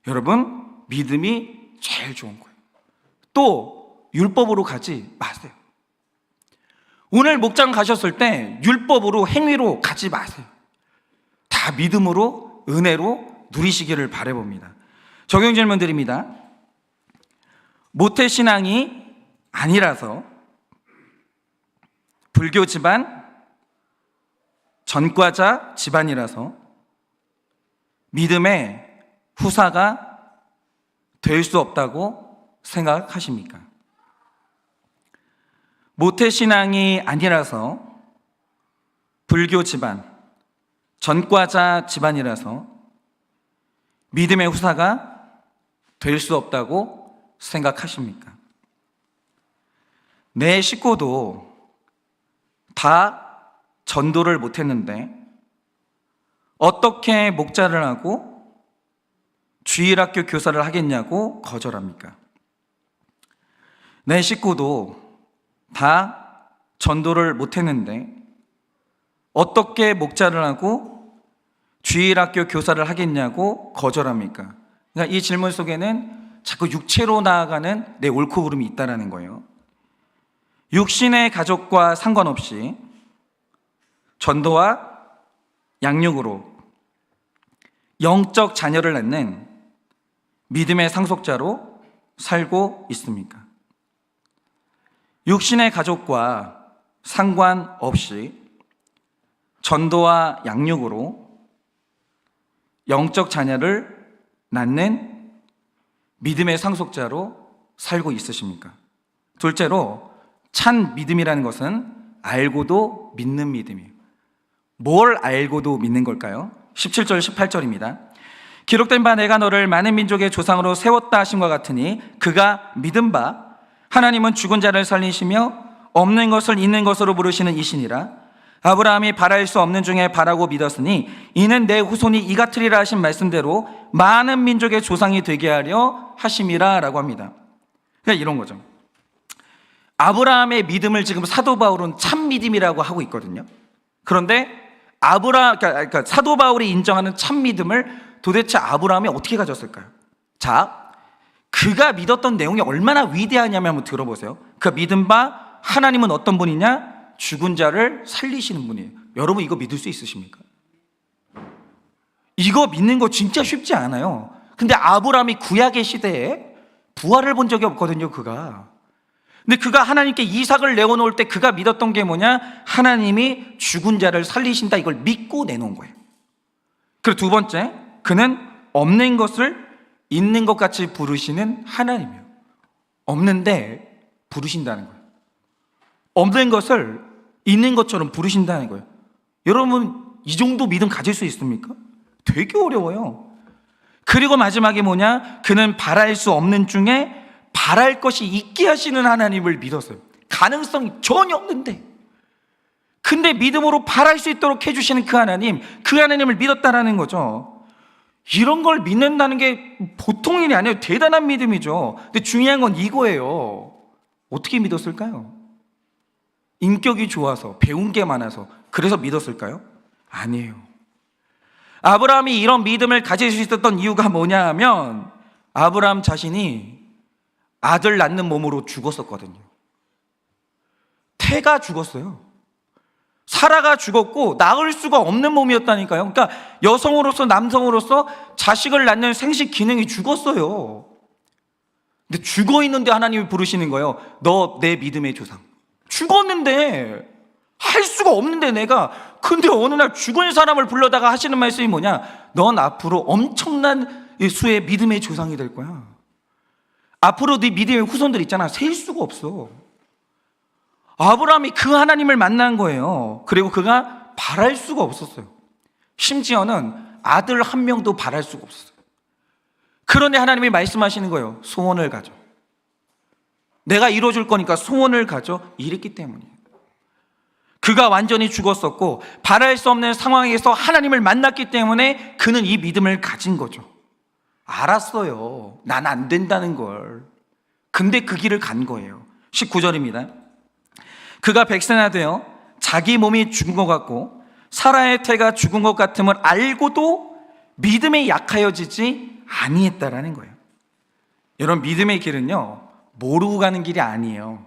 여러분, 믿음이 제일 좋은 거예요. 또 율법으로 가지 마세요. 오늘 목장 가셨을 때 율법으로, 행위로 가지 마세요. 다 믿음으로, 은혜로 누리시기를 바라봅니다. 적용 질문 드립니다. 모태신앙이 아니라서, 불교 집안, 전과자 집안이라서 믿음의 후사가 될 수 없다고 생각하십니까? 모태신앙이 아니라서, 불교 집안, 전과자 집안이라서 믿음의 후사가 될 수 없다고 생각하십니까? 내 식구도 다 전도를 못했는데 어떻게 목자를 하고 주일학교 교사를 하겠냐고 거절합니까? 내 식구도 다 전도를 못했는데 어떻게 목자를 하고 주일학교 교사를 하겠냐고 거절합니까? 그러니까 이 질문 속에는 자꾸 육체로 나아가는 내 옳고 그름이 있다는 거예요. 육신의 가족과 상관없이 전도와 양육으로 영적 자녀를 낳는 믿음의 상속자로 살고 있습니까? 육신의 가족과 상관없이 전도와 양육으로 영적 자녀를 낳는 믿음의 상속자로 살고 있으십니까? 둘째로, 찬 믿음이라는 것은 알고도 믿는 믿음이에요. 뭘 알고도 믿는 걸까요? 17절 18절입니다. 기록된 바 내가 너를 많은 민족의 조상으로 세웠다 하심과 같으니 그가 믿은 바 하나님은 죽은 자를 살리시며 없는 것을 있는 것으로 부르시는 이시니라. 아브라함이 바랄 수 없는 중에 바라고 믿었으니 이는 내 후손이 이 같으리라 하신 말씀대로 많은 민족의 조상이 되게 하려 하심이라 라고 합니다. 그러니까 이런 거죠. 아브라함의 믿음을 지금 사도 바울은 참 믿음이라고 하고 있거든요. 그런데 그러니까 사도 바울이 인정하는 참 믿음을 도대체 아브라함이 어떻게 가졌을까요? 자, 그가 믿었던 내용이 얼마나 위대하냐면 한번 들어보세요. 그 믿은 바 하나님은 어떤 분이냐? 죽은 자를 살리시는 분이에요. 여러분, 이거 믿을 수 있으십니까? 이거 믿는 거 진짜 쉽지 않아요. 근데 아브라함이 구약의 시대에 부활을 본 적이 없거든요, 그가. 근데 그가 하나님께 이삭을 내어놓을 때 그가 믿었던 게 뭐냐? 하나님이 죽은 자를 살리신다, 이걸 믿고 내놓은 거예요. 그리고 두 번째, 그는 없는 것을 있는 것 같이 부르시는 하나님이에요. 없는데 부르신다는 거예요. 없는 것을 있는 것처럼 부르신다는 거예요. 여러분, 이 정도 믿음 가질 수 있습니까? 되게 어려워요. 그리고 마지막에 뭐냐? 그는 바랄 수 없는 중에 바랄 것이 있게 하시는 하나님을 믿었어요. 가능성이 전혀 없는데, 근데 믿음으로 바랄 수 있도록 해주시는 그 하나님을 믿었다라는 거죠. 이런 걸 믿는다는 게 보통 일이 아니에요. 대단한 믿음이죠. 근데 중요한 건 이거예요. 어떻게 믿었을까요? 인격이 좋아서, 배운 게 많아서 그래서 믿었을까요? 아니에요. 아브라함이 이런 믿음을 가질 수 있었던 이유가 뭐냐 하면, 아브라함 자신이 아들 낳는 몸으로 죽었었거든요. 태가 죽었어요. 사라가 죽었고 낳을 수가 없는 몸이었다니까요. 그러니까 여성으로서 남성으로서 자식을 낳는 생식 기능이 죽었어요. 근데 죽어 있는데 하나님이 부르시는 거예요. 너 내 믿음의 조상. 죽었는데, 할 수가 없는데 내가. 근데 어느 날 죽은 사람을 불러다가 하시는 말씀이 뭐냐? 넌 앞으로 엄청난 수의 믿음의 조상이 될 거야. 앞으로 네 믿음의 후손들 있잖아. 셀 수가 없어. 아브라함이 그 하나님을 만난 거예요. 그리고 그가 바랄 수가 없었어요. 심지어는 아들 한 명도 바랄 수가 없었어요. 그런데 하나님이 말씀하시는 거예요. 소원을 가져. 내가 이루어줄 거니까 소원을 가져. 이랬기 때문이에요. 그가 완전히 죽었었고 바랄 수 없는 상황에서 하나님을 만났기 때문에 그는 이 믿음을 가진 거죠. 알았어요. 난 안 된다는 걸. 근데 그 길을 간 거예요. 19절입니다. 그가 백세나 되어 자기 몸이 죽은 것 같고 사라의 태가 죽은 것 같음을 알고도 믿음에 약하여지지 아니했다라는 거예요. 여러분, 믿음의 길은요, 모르고 가는 길이 아니에요.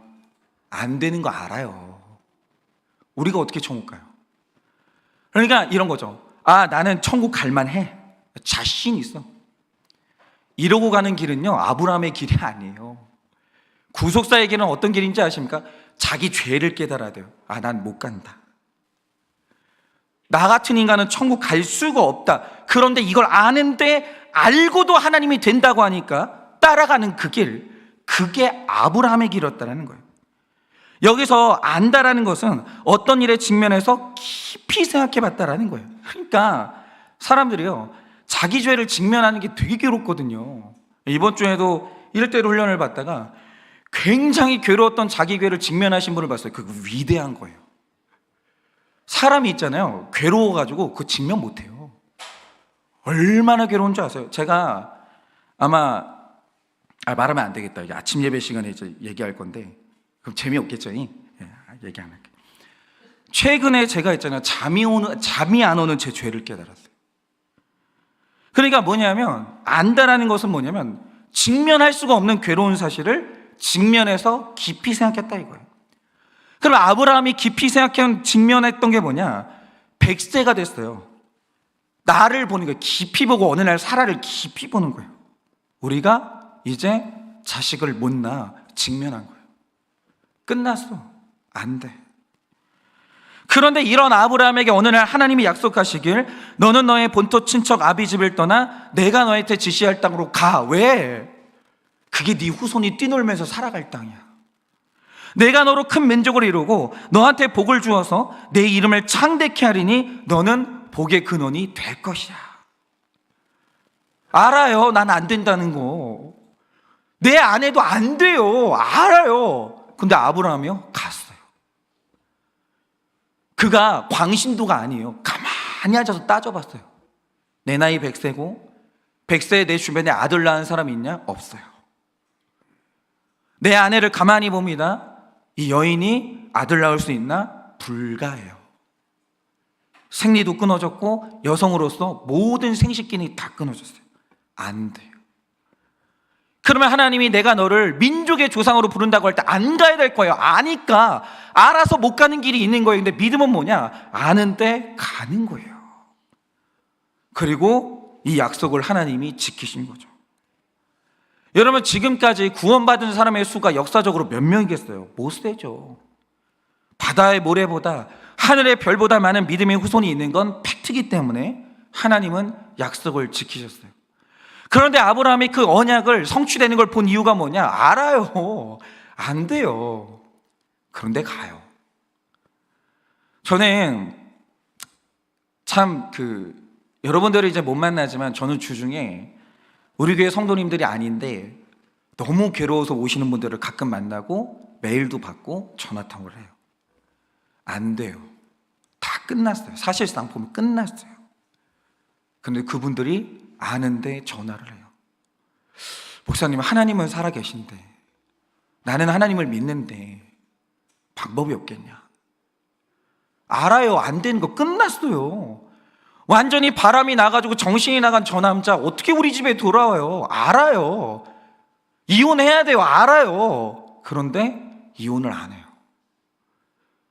안 되는 거 알아요. 우리가 어떻게 천국 가요? 그러니까 이런 거죠. 아, 나는 천국 갈만해. 자신 있어. 이러고 가는 길은요, 아브라함의 길이 아니에요. 구속사의 길은 어떤 길인지 아십니까? 자기 죄를 깨달아야 돼요. 아, 난 못 간다. 나 같은 인간은 천국 갈 수가 없다. 그런데 이걸 아는데 알고도 하나님이 된다고 하니까 따라가는 그 길, 그게 아브라함의 길이었다는 거예요. 여기서 안다라는 것은 어떤 일에 직면해서 깊이 생각해 봤다라는 거예요. 그러니까 사람들이요, 자기 죄를 직면하는 게 되게 괴롭거든요. 이번 주에도 1대로 훈련을 받다가 굉장히 괴로웠던 자기 죄를 직면하신 분을 봤어요. 그거 위대한 거예요. 사람이 있잖아요, 괴로워가지고 그거 직면 못해요. 얼마나 괴로운 줄 아세요? 제가 아마 말하면 안 되겠다. 이제 아침 예배 시간에 이제 얘기할 건데 그럼 재미없겠죠? 얘기 안 할게요. 최근에 제가 있잖아요, 잠이 안 오는 제 죄를 깨달았어요. 그러니까 뭐냐면, 안다라는 것은 뭐냐면 직면할 수가 없는 괴로운 사실을 직면해서 깊이 생각했다 이거예요. 그럼 아브라함이 깊이 직면했던 게 뭐냐? 100세가 됐어요. 나를 보는 거예요. 깊이 보고 어느 날 사라를 깊이 보는 거예요. 우리가 이제 자식을 못 낳아. 직면한 거예요. 끝났어. 안 돼. 그런데 이런 아브라함에게 어느 날 하나님이 약속하시길, 너는 너의 본토 친척 아비 집을 떠나 내가 너한테 지시할 땅으로 가. 왜? 그게 네 후손이 뛰놀면서 살아갈 땅이야. 내가 너로 큰 민족을 이루고 너한테 복을 주어서 내 이름을 창대케 하리니 너는 복의 근원이 될 것이야. 알아요. 난 안 된다는 거. 내 아내도 안 돼요. 알아요. 근데 아브라함이요, 갔어요. 그가 광신도가 아니에요. 가만히 앉아서 따져봤어요. 내 나이 100세고 100세에 내 주변에 아들 낳은 사람이 있냐? 없어요. 내 아내를 가만히 봅니다. 이 여인이 아들 낳을 수 있나? 불가해요. 생리도 끊어졌고 여성으로서 모든 생식기능이 다 끊어졌어요. 안 돼요. 그러면 하나님이 내가 너를 민족의 조상으로 부른다고 할 때 안 가야 될 거예요. 아니까 알아서 못 가는 길이 있는 거예요. 근데 믿음은 뭐냐? 아는데 가는 거예요. 그리고 이 약속을 하나님이 지키신 거죠. 여러분, 지금까지 구원받은 사람의 수가 역사적으로 몇 명이겠어요? 못 세죠. 바다의 모래보다 하늘의 별보다 많은 믿음의 후손이 있는 건 팩트이기 때문에 하나님은 약속을 지키셨어요. 그런데 아브라함이 그 언약을 성취되는 걸 본 이유가 뭐냐? 알아요. 안 돼요. 그런데 가요. 저는 참 여러분들을 이제 못 만나지만 저는 주중에 우리 교회 성도님들이 아닌데 너무 괴로워서 오시는 분들을 가끔 만나고 메일도 받고 전화 통화를 해요. 안 돼요. 다 끝났어요. 사실상 보면 끝났어요. 그런데 그분들이 아는데 전화를 해요. 목사님, 하나님은 살아계신데 나는 하나님을 믿는데 방법이 없겠냐? 알아요. 안 되는 거 끝났어요. 완전히 바람이 나가지고 정신이 나간 저 남자 어떻게 우리 집에 돌아와요? 알아요. 이혼해야 돼요. 알아요. 그런데 이혼을 안 해요.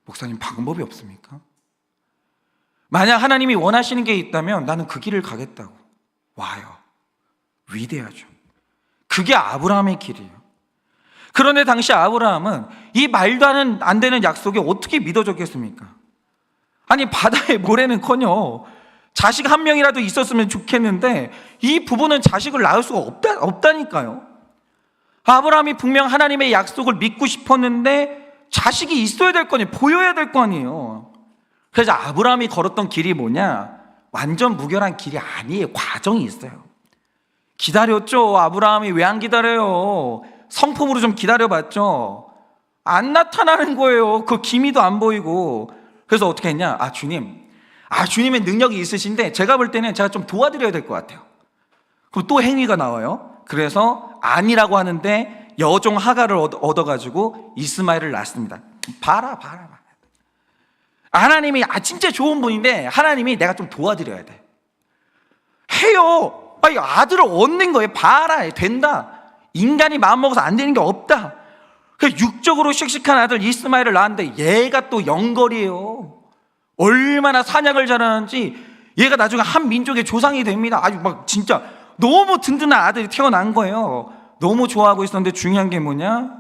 목사님, 방법이 없습니까? 만약 하나님이 원하시는 게 있다면 나는 그 길을 가겠다고 와요. 위대하죠. 그게 아브라함의 길이에요. 그런데 당시 아브라함은 이 말도 안 되는 약속에 어떻게 믿어줬겠습니까? 아니, 바다의 모래는커녕 자식 한 명이라도 있었으면 좋겠는데 이 부부는 자식을 낳을 수가 없다니까요. 아브라함이 분명 하나님의 약속을 믿고 싶었는데 자식이 있어야 될 거 아니에요. 보여야 될 거 아니에요. 그래서 아브라함이 걸었던 길이 뭐냐? 완전 무결한 길이 아니에요. 과정이 있어요. 기다렸죠. 아브라함이 왜 안 기다려요? 성품으로 좀 기다려봤죠. 안 나타나는 거예요. 그 기미도 안 보이고. 그래서 어떻게 했냐? 주님의 능력이 있으신데 제가 볼 때는 제가 좀 도와드려야 될 것 같아요. 그럼 또 행위가 나와요. 그래서 아니라고 하는데 여종 하갈을 얻어가지고 이스마엘을 낳습니다. 봐라. 하나님이 진짜 좋은 분인데 하나님이 내가 좀 도와드려야 돼. 해요. 아들을 얻는 거예요. 봐라. 된다. 인간이 마음먹어서 안 되는 게 없다. 육적으로 씩씩한 아들 이스마엘을 낳았는데 얘가 또 영걸이에요. 얼마나 사냥을 잘하는지 얘가 나중에 한 민족의 조상이 됩니다. 아주 막 진짜 너무 든든한 아들이 태어난 거예요. 너무 좋아하고 있었는데 중요한 게 뭐냐?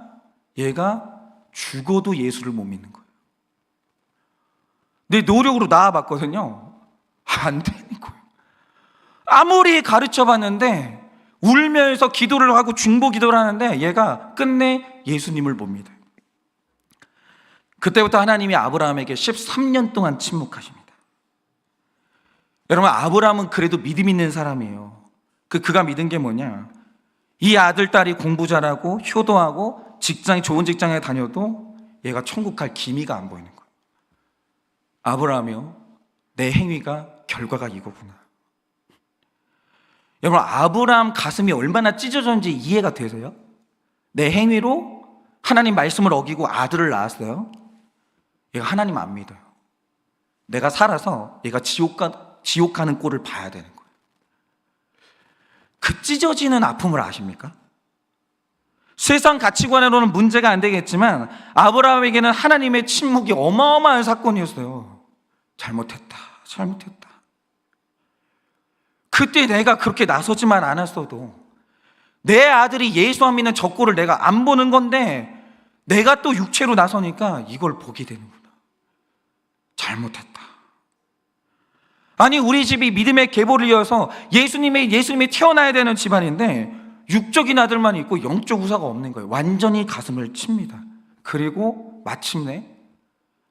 얘가 죽어도 예수를 못 믿는 거예요. 내 노력으로 낳아봤거든요. 안 되는 거예요. 아무리 가르쳐봤는데 울면서 기도를 하고 중보 기도를 하는데 얘가 끝내 예수님을 못 믿어요. 그때부터 하나님이 아브라함에게 13년 동안 침묵하십니다. 여러분, 아브라함은 그래도 믿음 있는 사람이에요. 그가 믿은 게 뭐냐? 이 아들, 딸이 공부 잘하고 효도하고 좋은 직장에 다녀도 얘가 천국 갈 기미가 안 보이는 거예요. 아브라함이요, 내 행위가 결과가 이거구나. 여러분, 아브라함 가슴이 얼마나 찢어졌는지 이해가 되세요? 내 행위로 하나님 말씀을 어기고 아들을 낳았어요. 얘가 하나님 안 믿어요. 내가 살아서 얘가 지옥 가는 꼴을 봐야 되는 거예요. 그 찢어지는 아픔을 아십니까? 세상 가치관으로는 문제가 안 되겠지만 아브라함에게는 하나님의 침묵이 어마어마한 사건이었어요. 잘못했다. 그때 내가 그렇게 나서지만 않았어도 내 아들이 예수 안 믿는 저 꼴을 내가 안 보는 건데 내가 또 육체로 나서니까 이걸 보게 되는구나. 잘못했다. 아니, 우리 집이 믿음의 계보를 이어서 예수님이 태어나야 되는 집안인데 육적인 아들만 있고 영적 후사가 없는 거예요. 완전히 가슴을 칩니다. 그리고 마침내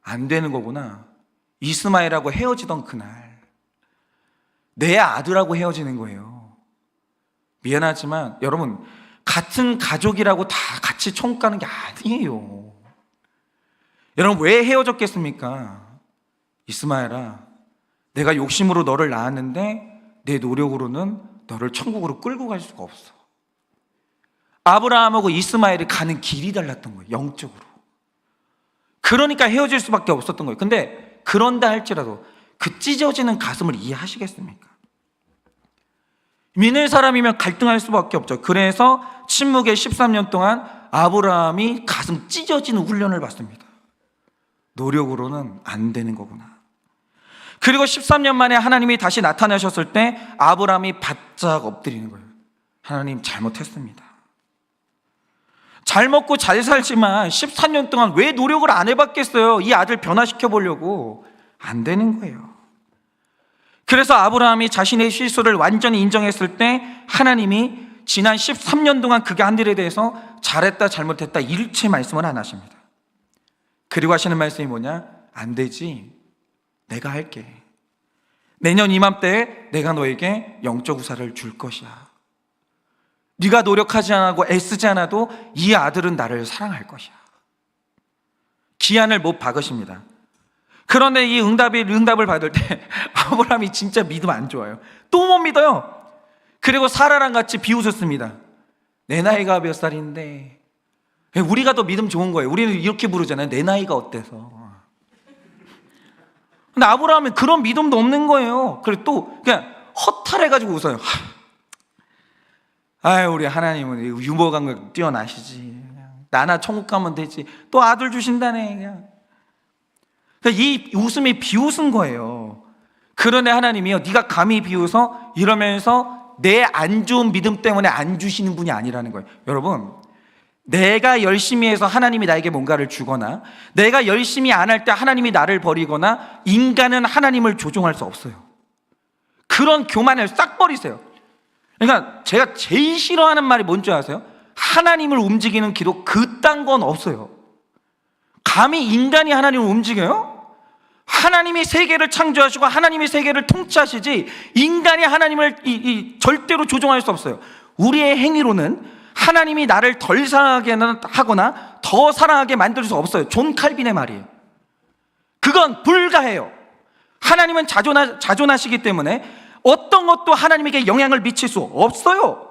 안 되는 거구나. 이스마엘하고 헤어지던 그날 내 아들하고 헤어지는 거예요. 미안하지만 여러분, 같은 가족이라고 다 같이 천국 가는 게 아니에요. 여러분, 왜 헤어졌겠습니까? 이스마엘아, 내가 욕심으로 너를 낳았는데 내 노력으로는 너를 천국으로 끌고 갈 수가 없어. 아브라함하고 이스마엘이 가는 길이 달랐던 거예요. 영적으로. 그러니까 헤어질 수밖에 없었던 거예요. 근데 그런다 할지라도 그 찢어지는 가슴을 이해하시겠습니까? 믿는 사람이면 갈등할 수밖에 없죠. 그래서 침묵의 13년 동안 아브라함이 가슴 찢어지는 훈련을 받습니다. 노력으로는 안 되는 거구나. 그리고 13년 만에 하나님이 다시 나타나셨을 때 아브라함이 바짝 엎드리는 거예요. 하나님, 잘못했습니다. 잘 먹고 잘 살지만 14년 동안 왜 노력을 안 해봤겠어요? 이 아들 변화시켜 보려고. 안 되는 거예요. 그래서 아브라함이 자신의 실수를 완전히 인정했을 때 하나님이 지난 13년 동안 그게 한 일에 대해서 잘했다 잘못했다 일체 말씀을 안 하십니다. 그리고 하시는 말씀이 뭐냐? 안 되지. 내가 할게. 내년 이맘때에 내가 너에게 영적 후사를 줄 것이야. 네가 노력하지 않고 애쓰지 않아도 이 아들은 나를 사랑할 것이야. 기한을 못 박으십니다. 그런데 이 응답을 받을 때 아브라함이 진짜 믿음 안 좋아요. 또 못 믿어요. 그리고 사라랑 같이 비웃었습니다. 내 나이가 몇 살인데. 우리가 더 믿음 좋은 거예요. 우리는 이렇게 부르잖아요. 내 나이가 어때서. 근데 아브라함은 그런 믿음도 없는 거예요. 그리고 또 그냥 허탈해가지고 웃어요. 아유, 우리 하나님은 유머 감각 뛰어나시지. 나나 천국 가면 되지. 또 아들 주신다네. 그냥. 이 웃음이 비웃은 거예요. 그런데 하나님이요, 네가 감히 비웃어? 이러면서 내 안 좋은 믿음 때문에 안 주시는 분이 아니라는 거예요. 여러분, 내가 열심히 해서 하나님이 나에게 뭔가를 주거나, 내가 열심히 안 할 때 하나님이 나를 버리거나, 인간은 하나님을 조종할 수 없어요. 그런 교만을 싹 버리세요. 그러니까 제가 제일 싫어하는 말이 뭔지 아세요? 하나님을 움직이는 기도 그딴 건 없어요. 감히 인간이 하나님을 움직여요? 하나님이 세계를 창조하시고 하나님이 세계를 통치하시지, 인간이 하나님을 절대로 조종할 수 없어요. 우리의 행위로는 하나님이 나를 덜 사랑하게 하거나 더 사랑하게 만들 수 없어요. 존 칼빈의 말이에요. 그건 불가해요. 하나님은 자존하시기 때문에 어떤 것도 하나님에게 영향을 미칠 수 없어요.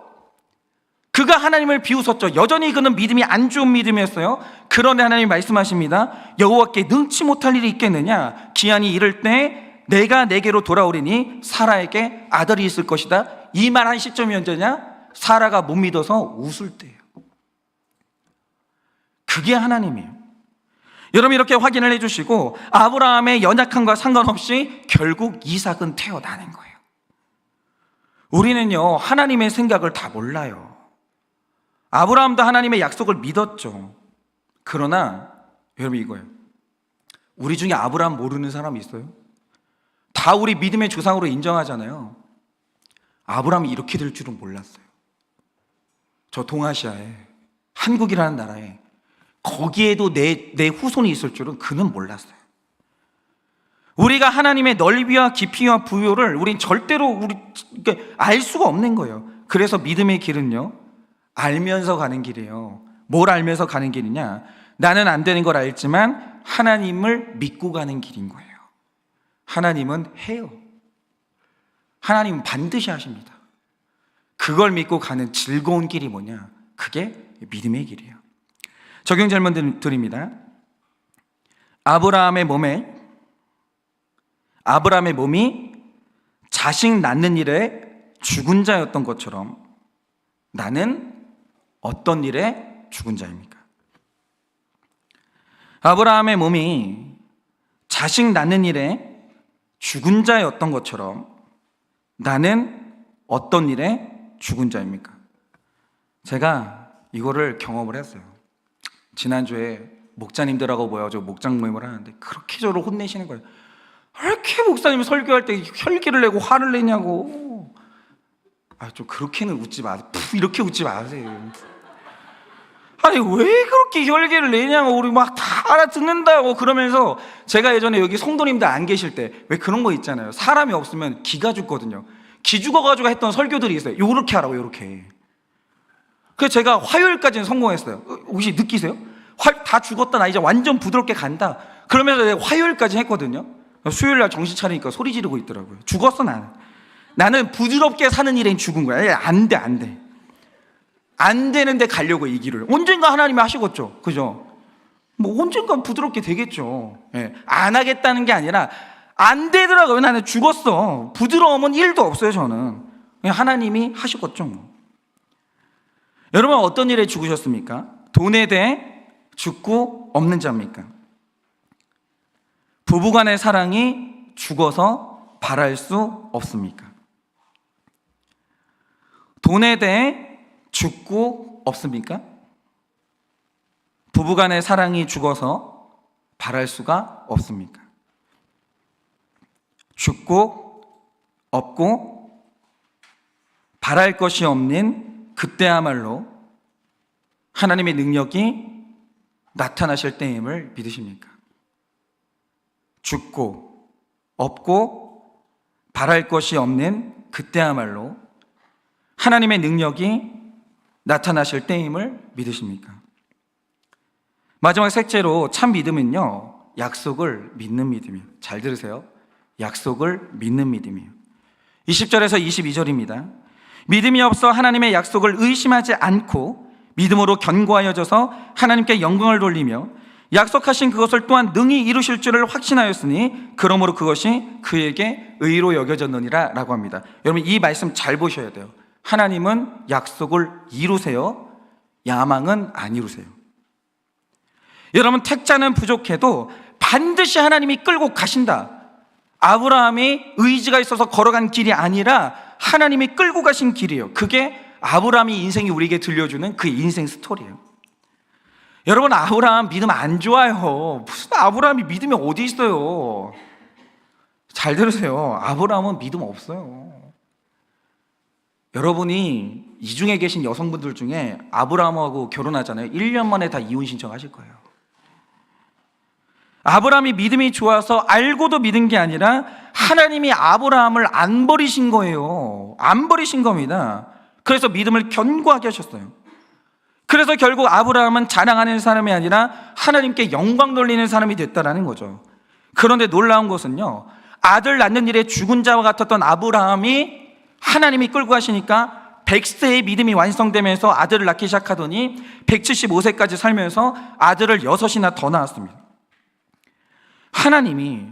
그가 하나님을 비웃었죠. 여전히 그는 믿음이 안 좋은 믿음이었어요. 그런데 하나님이 말씀하십니다. 여호와께 능치 못할 일이 있겠느냐? 기한이 이를 때 내가 내게로 돌아오리니 사라에게 아들이 있을 것이다. 이 말한 시점이 언제냐? 사라가 못 믿어서 웃을 때예요. 그게 하나님이에요. 여러분, 이렇게 확인을 해주시고 아브라함의 연약함과 상관없이 결국 이삭은 태어나는 거예요. 우리는요, 하나님의 생각을 다 몰라요. 아브라함도 하나님의 약속을 믿었죠. 그러나 여러분, 이거예요. 우리 중에 아브라함 모르는 사람이 있어요? 다 우리 믿음의 조상으로 인정하잖아요. 아브라함이 이렇게 될 줄은 몰랐어요. 저 동아시아에, 한국이라는 나라에 거기에도 내 후손이 있을 줄은 그는 몰랐어요. 우리가 하나님의 넓이와 깊이와 부요를 우린 절대로 알 수가 없는 거예요. 그래서 믿음의 길은요, 알면서 가는 길이에요. 뭘 알면서 가는 길이냐? 나는 안 되는 걸 알지만 하나님을 믿고 가는 길인 거예요. 하나님은 해요. 하나님은 반드시 하십니다. 그걸 믿고 가는 즐거운 길이 뭐냐? 그게 믿음의 길이에요. 적용 질문 드립니다. 아브라함의 몸이 자식 낳는 일에 죽은 자였던 것처럼 나는 어떤 일에 죽은 자입니까? 아브라함의 몸이 자식 낳는 일에 죽은 자였던 것처럼 나는 어떤 일에 죽은 자입니까? 제가 이거를 경험을 했어요. 지난주에 목자님들하고 모여서 목장 모임을 하는데 그렇게 저를 혼내시는 거예요. 왜 이렇게 목사님이 설교할 때 혈기를 내고 화를 내냐고. 좀 그렇게는 웃지 마세요. 이렇게 웃지 마세요. 아니, 왜 그렇게 혈기를 내냐고. 우리 막 다 알아듣는다고 그러면서, 제가 예전에 여기 성도님들 안 계실 때 왜 그런 거 있잖아요. 사람이 없으면 기가 죽거든요. 기 죽어가지고 했던 설교들이 있어요. 요렇게 하라고, 요렇게. 그래서 제가 화요일까지는 성공했어요. 혹시 느끼세요? 다 죽었다, 나 이제 완전 부드럽게 간다. 그러면서 내가 화요일까지 했거든요. 수요일날 정신 차리니까 소리 지르고 있더라고요. 죽었어, 나는 부드럽게 사는 일엔 죽은 거야. 안 돼. 안 되는데 가려고, 이 길을. 언젠가 하나님이 하시겠죠. 그죠? 뭐 언젠가 부드럽게 되겠죠. 안 하겠다는 게 아니라 안 되더라고요. 나는 죽었어. 부드러움은 1도 없어요, 저는. 그냥 하나님이 하시겠죠. 여러분, 어떤 일에 죽으셨습니까? 돈에 대해 죽고 없는 자입니까? 부부간의 사랑이 죽어서 바랄 수 없습니까? 돈에 대해 죽고 없습니까? 부부간의 사랑이 죽어서 바랄 수가 없습니까? 죽고 없고 바랄 것이 없는 그때야말로 하나님의 능력이 나타나실 때임을 믿으십니까? 죽고 없고 바랄 것이 없는 그때야말로 하나님의 능력이 나타나실 때임을 믿으십니까? 마지막 셋째로, 참 믿음은요, 약속을 믿는 믿음이에요. 잘 들으세요. 약속을 믿는 믿음이에요. 20절에서 22절입니다. 믿음이 없어 하나님의 약속을 의심하지 않고 믿음으로 견고하여져서 하나님께 영광을 돌리며 약속하신 그것을 또한 능히 이루실 줄을 확신하였으니 그러므로 그것이 그에게 의로 여겨졌느니라 라고 합니다. 여러분, 이 말씀 잘 보셔야 돼요. 하나님은 약속을 이루세요. 야망은 안 이루세요. 여러분, 택자는 부족해도 반드시 하나님이 끌고 가신다. 아브라함이 의지가 있어서 걸어간 길이 아니라 하나님이 끌고 가신 길이에요. 그게 아브라함이 인생이 우리에게 들려주는 그 인생 스토리예요. 여러분, 아브라함 믿음 안 좋아요. 무슨 아브라함이 믿음이 어디 있어요? 잘 들으세요. 아브라함은 믿음 없어요. 여러분이 이 중에 계신 여성분들 중에 아브라함하고 결혼하잖아요. 1년 만에 다 이혼 신청하실 거예요. 아브라함이 믿음이 좋아서 알고도 믿은 게 아니라 하나님이 아브라함을 안 버리신 거예요. 안 버리신 겁니다. 그래서 믿음을 견고하게 하셨어요. 그래서 결국 아브라함은 자랑하는 사람이 아니라 하나님께 영광 돌리는 사람이 됐다라는 거죠. 그런데 놀라운 것은요, 아들 낳는 일에 죽은 자와 같았던 아브라함이 하나님이 끌고 가시니까 100세의 믿음이 완성되면서 아들을 낳기 시작하더니 175세까지 살면서 아들을 6이나 더 낳았습니다. 하나님이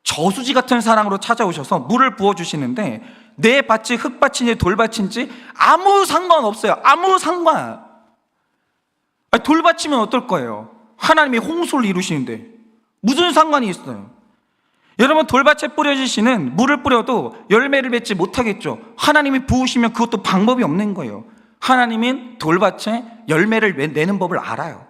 저수지 같은 사랑으로 찾아오셔서 물을 부어주시는데 내 밭이 흙밭인지 돌밭인지 아무 상관없어요. 아무 상관. 돌밭이면 어떨 거예요? 하나님이 홍수를 이루시는데 무슨 상관이 있어요? 여러분, 돌밭에 뿌려주시는 물을 뿌려도 열매를 맺지 못하겠죠. 하나님이 부으시면 그것도 방법이 없는 거예요. 하나님은 돌밭에 열매를 내는 법을 알아요.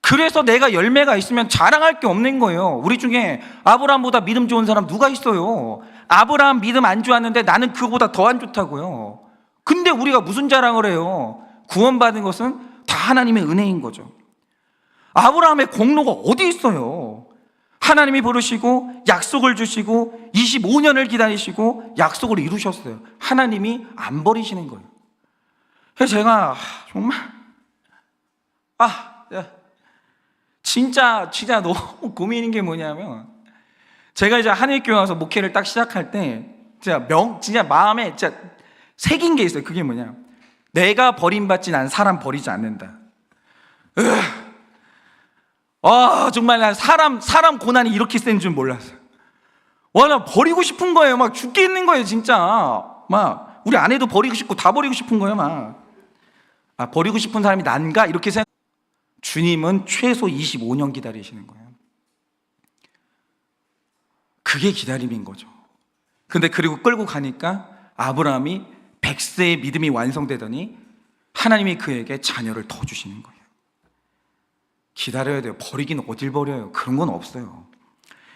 그래서 내가 열매가 있으면 자랑할 게 없는 거예요. 우리 중에 아브라함보다 믿음 좋은 사람 누가 있어요? 아브라함 믿음 안 좋았는데 나는 그거보다 더 안 좋다고요. 근데 우리가 무슨 자랑을 해요? 구원받은 것은 다 하나님의 은혜인 거죠. 아브라함의 공로가 어디 있어요? 하나님이 부르시고 약속을 주시고 25년을 기다리시고 약속을 이루셨어요. 하나님이 안 버리시는 거예요. 그래서 제가 정말 진짜 너무 고민인 게 뭐냐면, 제가 이제 한일교회 와서 목회를 딱 시작할 때 진짜 마음에 진짜 새긴 게 있어요. 그게 뭐냐, 내가 버림받지 난 사람 버리지 않는다. 정말 난 사람 고난이 이렇게 센 줄 몰랐어요. 나 버리고 싶은 거예요. 막 죽겠는 거예요, 진짜. 막 우리 아내도 버리고 싶고 다 버리고 싶은 거예요, 막. 버리고 싶은 사람이 난가? 이렇게 생각. 주님은 최소 25년 기다리시는 거예요. 그게 기다림인 거죠. 근데 그리고 끌고 가니까 아브라함이 100세의 믿음이 완성되더니 하나님이 그에게 자녀를 더 주시는 거예요. 기다려야 돼요. 버리긴 어딜 버려요. 그런 건 없어요.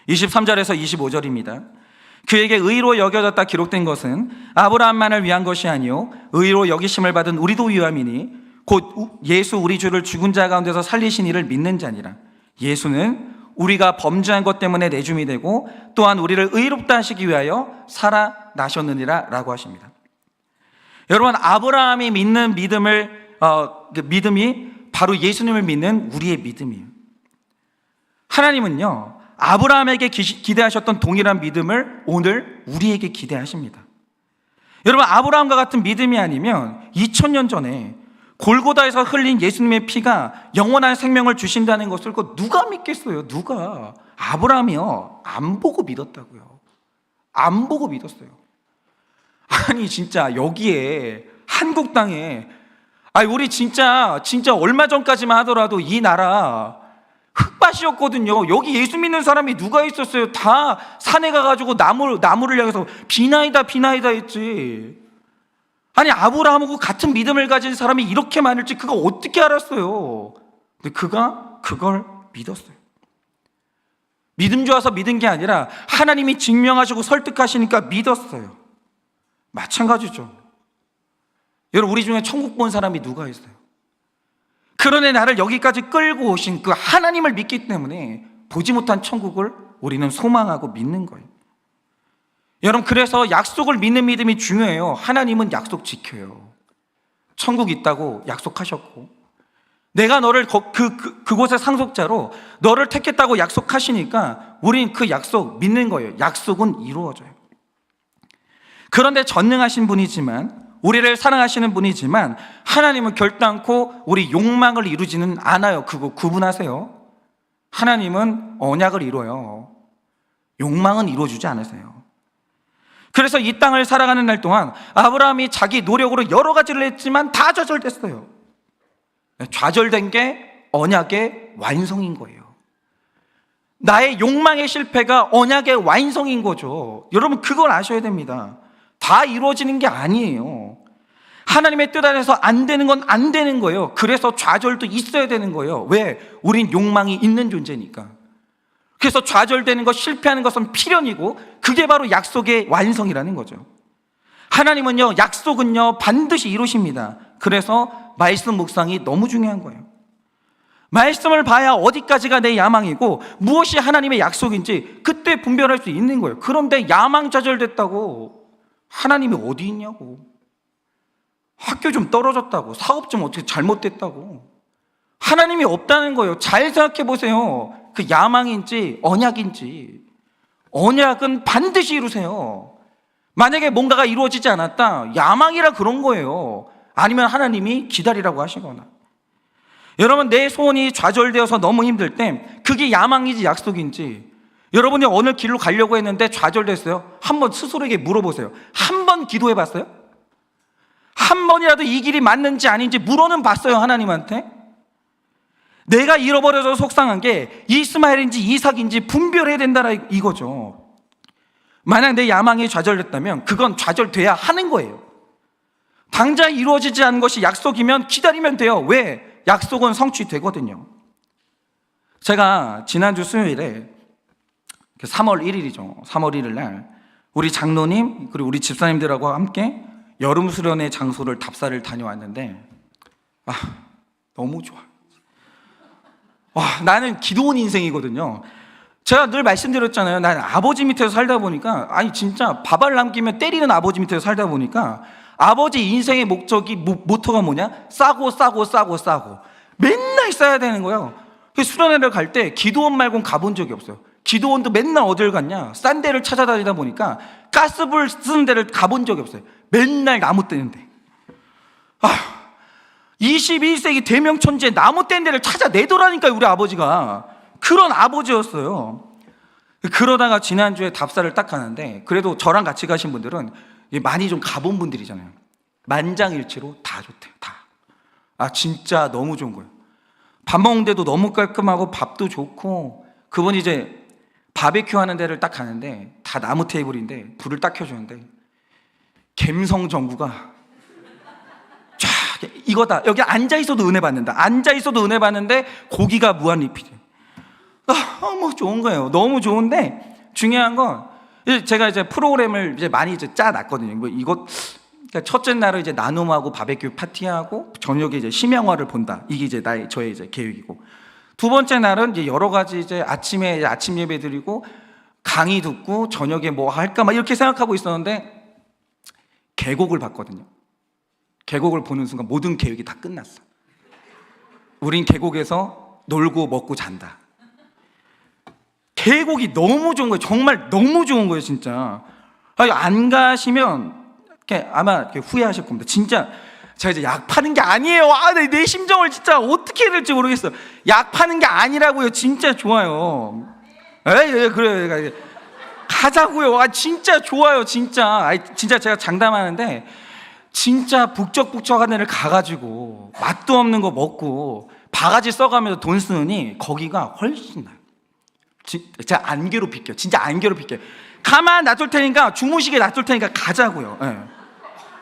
23절에서 25절입니다. 그에게 의로 여겨졌다 기록된 것은 아브라함만을 위한 것이 아니요 의로 여기심을 받은 우리도 위함이니 곧 예수 우리 주를 죽은 자 가운데서 살리신 이를 믿는 자니라. 예수는 우리가 범죄한 것 때문에 내줌이 되고 또한 우리를 의롭다 하시기 위하여 살아나셨느니라 라고 하십니다. 여러분, 아브라함이 믿는 믿음이 바로 예수님을 믿는 우리의 믿음이에요. 하나님은요, 아브라함에게 기대하셨던 동일한 믿음을 오늘 우리에게 기대하십니다. 여러분, 아브라함과 같은 믿음이 아니면 2000년 전에 골고다에서 흘린 예수님의 피가 영원한 생명을 주신다는 것을 누가 믿겠어요? 누가? 아브라함이요, 안 보고 믿었다고요. 안 보고 믿었어요. 아니 진짜 여기에 한국 땅에 우리 진짜 얼마 전까지만 하더라도 이 나라 흙밭이었거든요. 여기 예수 믿는 사람이 누가 있었어요? 다 산에 가가지고 나무를 향해서 비나이다 했지. 아니, 아브라함하고 같은 믿음을 가진 사람이 이렇게 많을지 그가 어떻게 알았어요? 근데 그가 그걸 믿었어요. 믿음 좋아서 믿은 게 아니라 하나님이 증명하시고 설득하시니까 믿었어요. 마찬가지죠. 여러분, 우리 중에 천국 본 사람이 누가 있어요? 그러네 나를 여기까지 끌고 오신 그 하나님을 믿기 때문에 보지 못한 천국을 우리는 소망하고 믿는 거예요. 여러분, 그래서 약속을 믿는 믿음이 중요해요. 하나님은 약속 지켜요. 천국 있다고 약속하셨고, 내가 너를 그곳의 상속자로 너를 택했다고 약속하시니까 우린 그 약속 믿는 거예요. 약속은 이루어져요. 그런데 전능하신 분이지만, 우리를 사랑하시는 분이지만 하나님은 결단코 우리 욕망을 이루지는 않아요. 그거 구분하세요. 하나님은 언약을 이뤄요. 욕망은 이루어주지 않으세요. 그래서 이 땅을 살아가는 날 동안 아브라함이 자기 노력으로 여러 가지를 했지만 다 좌절됐어요. 좌절된 게 언약의 완성인 거예요. 나의 욕망의 실패가 언약의 완성인 거죠. 여러분, 그걸 아셔야 됩니다. 다 이루어지는 게 아니에요. 하나님의 뜻 안에서 안 되는 건 안 되는 거예요. 그래서 좌절도 있어야 되는 거예요. 왜? 우린 욕망이 있는 존재니까. 그래서 좌절되는 것, 실패하는 것은 필연이고, 그게 바로 약속의 완성이라는 거죠. 하나님은요, 약속은요 반드시 이루십니다. 그래서 말씀 묵상이 너무 중요한 거예요. 말씀을 봐야 어디까지가 내 야망이고 무엇이 하나님의 약속인지 그때 분별할 수 있는 거예요. 그런데 야망 좌절됐다고 하나님이 어디 있냐고, 학교 좀 떨어졌다고, 사업 좀 어떻게 잘못됐다고, 하나님이 없다는 거예요. 잘 생각해 보세요. 그 야망인지 언약인지. 언약은 반드시 이루세요. 만약에 뭔가가 이루어지지 않았다, 야망이라 그런 거예요. 아니면 하나님이 기다리라고 하시거나. 여러분, 내 소원이 좌절되어서 너무 힘들 때 그게 야망인지 약속인지, 여러분이 어느 길로 가려고 했는데 좌절됐어요? 한번 스스로에게 물어보세요. 한 번 기도해 봤어요? 한 번이라도 이 길이 맞는지 아닌지 물어는 봤어요, 하나님한테? 내가 잃어버려서 속상한 게 이스마엘인지 이삭인지 분별해야 된다라 이거죠. 만약 내 야망이 좌절됐다면 그건 좌절돼야 하는 거예요. 당장 이루어지지 않은 것이 약속이면 기다리면 돼요. 왜? 약속은 성취되거든요. 제가 지난주 수요일에 3월 1일이죠. 3월 1일 날 우리 장로님 그리고 우리 집사님들하고 함께 여름 수련회 장소를 답사를 다녀왔는데 너무 좋아. 나는 기도원 인생이거든요. 제가 늘 말씀드렸잖아요. 나는 아버지 밑에서 살다 보니까, 진짜 밥알 남기면 때리는 아버지 밑에서 살다 보니까 아버지 인생의 목적이, 모토가 뭐냐? 싸고 맨날 싸야 되는 거예요. 수련회를 갈 때 기도원 말고는 가본 적이 없어요. 기도원도 맨날 어딜 갔냐? 싼 데를 찾아다니다 보니까 가스불 쓰는 데를 가본 적이 없어요. 맨날 나무 떼는데. 21세기 대명천지에 나무 뗀 데를 찾아내더라니까요, 우리 아버지가. 그런 아버지였어요. 그러다가 지난주에 답사를 딱 가는데, 그래도 저랑 같이 가신 분들은 많이 좀 가본 분들이잖아요. 만장일치로 다 좋대요, 다. 진짜 너무 좋은 거예요. 밥 먹는 데도 너무 깔끔하고 밥도 좋고, 그분이 이제 바베큐 하는 데를 딱 가는데 다 나무 테이블인데 불을 딱 켜주는데 갬성 정구가 쫙 이거다. 여기 앉아있어도 은혜 받는다. 앉아있어도 은혜 받는데 고기가 무한 리필이에요. 뭐 좋은 거예요. 너무 좋은데 중요한 건 제가 이제 프로그램을 이제 많이 이제 짜놨거든요. 그러니까 첫째 날은 이제 나눔하고 바베큐 파티하고 저녁에 이제 심양화를 본다. 이게 이제 저의 이제 계획이고, 두 번째 날은 이제 여러 가지 이제 아침에 아침 예배 드리고 강의 듣고 저녁에 뭐 할까 막 이렇게 생각하고 있었는데 계곡을 봤거든요. 계곡을 보는 순간 모든 계획이 다 끝났어. 우린 계곡에서 놀고 먹고 잔다. 계곡이 너무 좋은 거예요. 정말 너무 좋은 거예요, 진짜. 안 가시면 아마 후회하실 겁니다. 진짜 제가 이제 약 파는 게 아니에요. 내 심정을 진짜 어떻게 해야 될지 모르겠어요. 약 파는 게 아니라고요. 진짜 좋아요. 그래요. 가자고요. 진짜 좋아요. 진짜. 진짜 제가 장담하는데 진짜 북적북적한 데를 가가지고 맛도 없는 거 먹고 바가지 써가면서 돈 쓰느니 거기가 훨씬 나요. 진짜 안 괴롭힐게요. 진짜 안 괴롭힐게요. 가만 놔둘 테니까, 주무시게 놔둘 테니까 가자고요.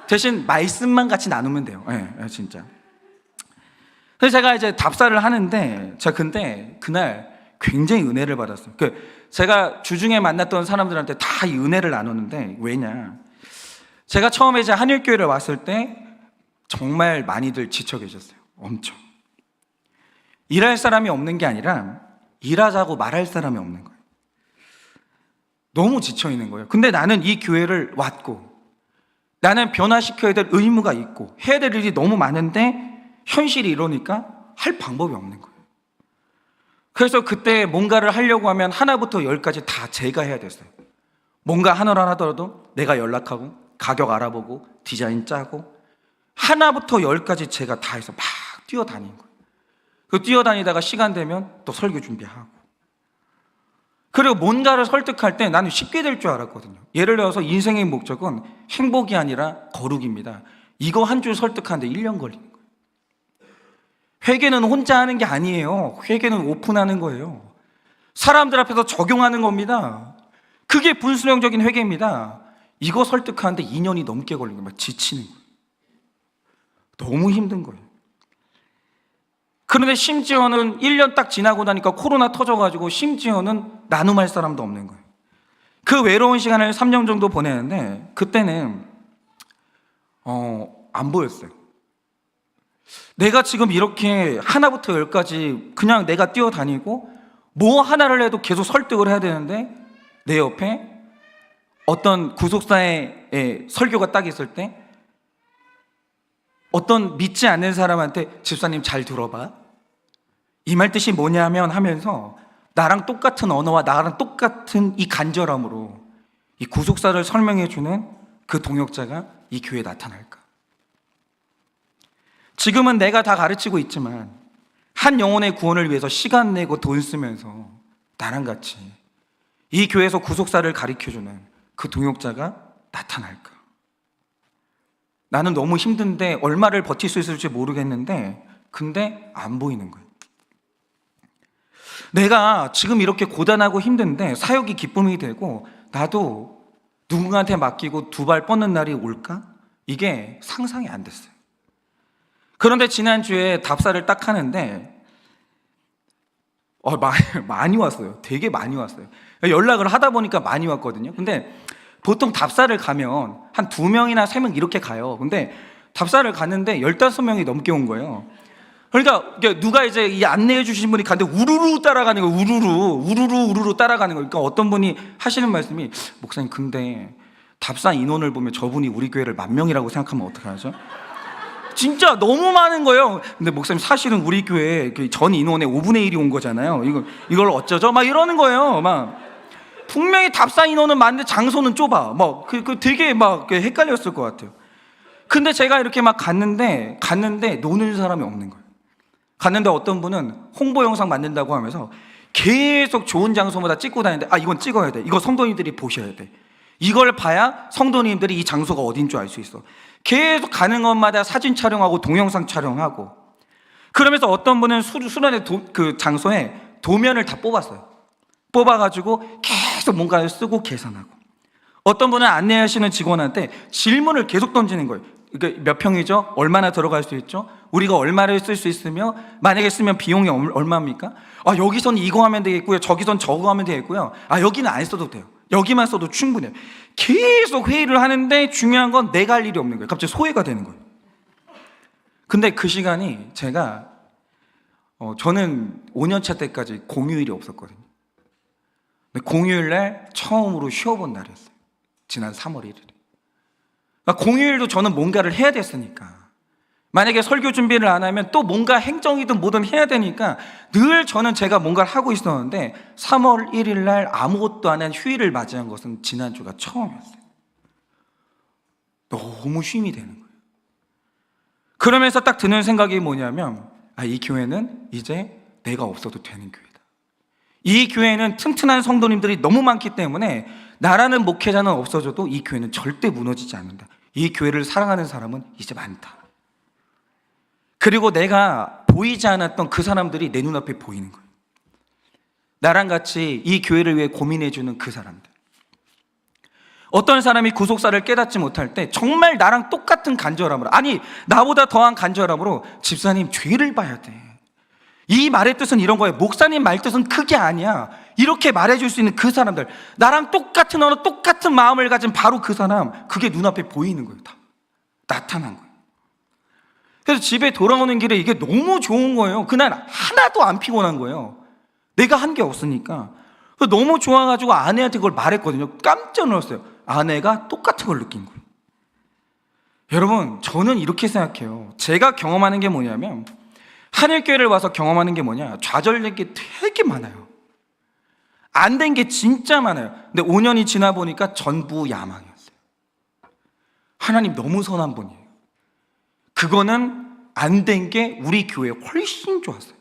대신 말씀만 같이 나누면 돼요. 진짜. 그래서 제가 이제 답사를 하는데, 근데 그날 굉장히 은혜를 받았어요. 제가 주중에 만났던 사람들한테 다 이 은혜를 나누는데, 왜냐? 제가 처음에 이제 한일교회를 왔을 때 정말 많이들 지쳐 계셨어요. 엄청. 일할 사람이 없는 게 아니라 일하자고 말할 사람이 없는 거예요. 너무 지쳐 있는 거예요. 근데 나는 이 교회를 왔고, 나는 변화시켜야 될 의무가 있고 해야 될 일이 너무 많은데 현실이 이러니까 할 방법이 없는 거예요. 그래서 그때 뭔가를 하려고 하면 하나부터 열까지 다 제가 해야 됐어요. 뭔가 하나를 하더라도 내가 연락하고 가격 알아보고 디자인 짜고 하나부터 열까지 제가 다 해서 막 뛰어다닌 거예요. 뛰어다니다가 시간 되면 또 설교 준비하고, 그리고 뭔가를 설득할 때 나는 쉽게 될 줄 알았거든요. 예를 들어서 인생의 목적은 행복이 아니라 거룩입니다. 이거 한 줄 설득하는데 1년 걸리는 거예요. 회개는 혼자 하는 게 아니에요. 회개는 오픈하는 거예요. 사람들 앞에서 적용하는 겁니다. 그게 분수령적인 회개입니다. 이거 설득하는데 2년이 넘게 걸린 거예요. 막 지치는 거예요. 너무 힘든 거예요. 그런데 심지어는 1년 딱 지나고 나니까 코로나 터져가지고 심지어는 나눔할 사람도 없는 거예요. 그 외로운 시간을 3년 정도 보내는데 그때는 안 보였어요. 내가 지금 이렇게 하나부터 열까지 그냥 내가 뛰어다니고 뭐 하나를 해도 계속 설득을 해야 되는데 내 옆에 어떤 구속사의 설교가 딱 있을 때 어떤 믿지 않는 사람한테 집사님 잘 들어봐, 이 말 뜻이 뭐냐면 하면서 나랑 똑같은 언어와 나랑 똑같은 이 간절함으로 이 구속사를 설명해 주는 그 동역자가 이 교회에 나타날까? 지금은 내가 다 가르치고 있지만 한 영혼의 구원을 위해서 시간 내고 돈 쓰면서 나랑 같이 이 교회에서 구속사를 가르쳐주는 그 동역자가 나타날까? 나는 너무 힘든데 얼마를 버틸 수 있을지 모르겠는데 근데 안 보이는 거예요. 내가 지금 이렇게 고단하고 힘든데 사역이 기쁨이 되고 나도 누군가한테 맡기고 두 발 뻗는 날이 올까? 이게 상상이 안 됐어요. 그런데 지난주에 답사를 딱 하는데 많이 왔어요. 되게 많이 왔어요. 연락을 하다 보니까 많이 왔거든요. 근데 보통 답사를 가면 한 2명이나 3명 이렇게 가요. 근데 답사를 갔는데 15명이 넘게 온 거예요. 그러니까 누가 이제 이 안내해 주신 분이 갔는데 우르르 따라가는 거예요. 우르르 따라가는 거예요. 그러니까 어떤 분이 하시는 말씀이, 목사님 근데 답사 인원을 보면 저분이 우리 교회를 10,000명이라고 생각하면 어떡하죠? 진짜 너무 많은 거예요. 근데 목사님 사실은 우리 교회 전 인원의 5분의 1이 온 거잖아요. 이걸 어쩌죠? 막 이러는 거예요. 막 분명히 답사 인원은 많은데 장소는 좁아. 되게 헷갈렸을 것 같아요. 근데 제가 이렇게 막 갔는데 노는 사람이 없는 거예요. 갔는데 어떤 분은 홍보 영상 만든다고 하면서 계속 좋은 장소마다 찍고 다니는데 이건 찍어야 돼. 이거 성도님들이 보셔야 돼. 이걸 봐야 성도님들이 이 장소가 어딘 줄 알 수 있어. 계속 가는 것마다 사진 촬영하고 동영상 촬영하고, 그러면서 어떤 분은 수련회 그 장소에 도면을 다 뽑았어요. 뽑아가지고 계속 뭔가를 쓰고 계산하고, 어떤 분은 안내하시는 직원한테 질문을 계속 던지는 거예요. 그러니까 몇 평이죠? 얼마나 들어갈 수 있죠? 우리가 얼마를 쓸 수 있으며 만약에 쓰면 비용이 얼마입니까? 여기선 이거 하면 되겠고요. 저기선 저거 하면 되겠고요. 여기는 안 써도 돼요. 여기만 써도 충분해요. 계속 회의를 하는데 중요한 건 내가 할 일이 없는 거예요. 갑자기 소외가 되는 거예요. 근데 그 시간이 저는 5년차 때까지 공휴일이 없었거든요. 근데 공휴일 날 처음으로 쉬어본 날이었어요. 지난 3월 1일에. 공휴일도 저는 뭔가를 해야 됐으니까, 만약에 설교 준비를 안 하면 또 뭔가 행정이든 뭐든 해야 되니까 늘 저는 제가 뭔가를 하고 있었는데 3월 1일 날 아무것도 안 한 휴일을 맞이한 것은 지난주가 처음이었어요. 너무 쉼이 되는 거예요. 그러면서 딱 드는 생각이 뭐냐면 이 교회는 이제 내가 없어도 되는 교회다. 이 교회는 튼튼한 성도님들이 너무 많기 때문에 나라는 목회자는 없어져도 이 교회는 절대 무너지지 않는다. 이 교회를 사랑하는 사람은 이제 많다. 그리고 내가 보이지 않았던 그 사람들이 내 눈앞에 보이는 거예요. 나랑 같이 이 교회를 위해 고민해주는 그 사람들. 어떤 사람이 구속사를 깨닫지 못할 때 정말 나랑 똑같은 간절함으로, 나보다 더한 간절함으로, 집사님 죄를 봐야 돼. 이 말의 뜻은 이런 거예요. 목사님 말 뜻은 그게 아니야. 이렇게 말해줄 수 있는 그 사람들, 나랑 똑같은 언어, 똑같은 마음을 가진 바로 그 사람, 그게 눈앞에 보이는 거예요. 다 나타난 거예요. 그래서 집에 돌아오는 길에 이게 너무 좋은 거예요. 그날 하나도 안 피곤한 거예요. 내가 한 게 없으니까. 너무 좋아가지고 아내한테 그걸 말했거든요. 깜짝 놀랐어요. 아내가 똑같은 걸 느낀 거예요. 여러분, 저는 이렇게 생각해요. 제가 경험하는 게 뭐냐면, 하늘교회를 와서 경험하는 게 뭐냐, 좌절된 게 되게 많아요. 안 된 게 진짜 많아요. 근데 5년이 지나 보니까 전부 야망이었어요. 하나님 너무 선한 분이에요. 그거는 안 된 게 우리 교회에 훨씬 좋았어요.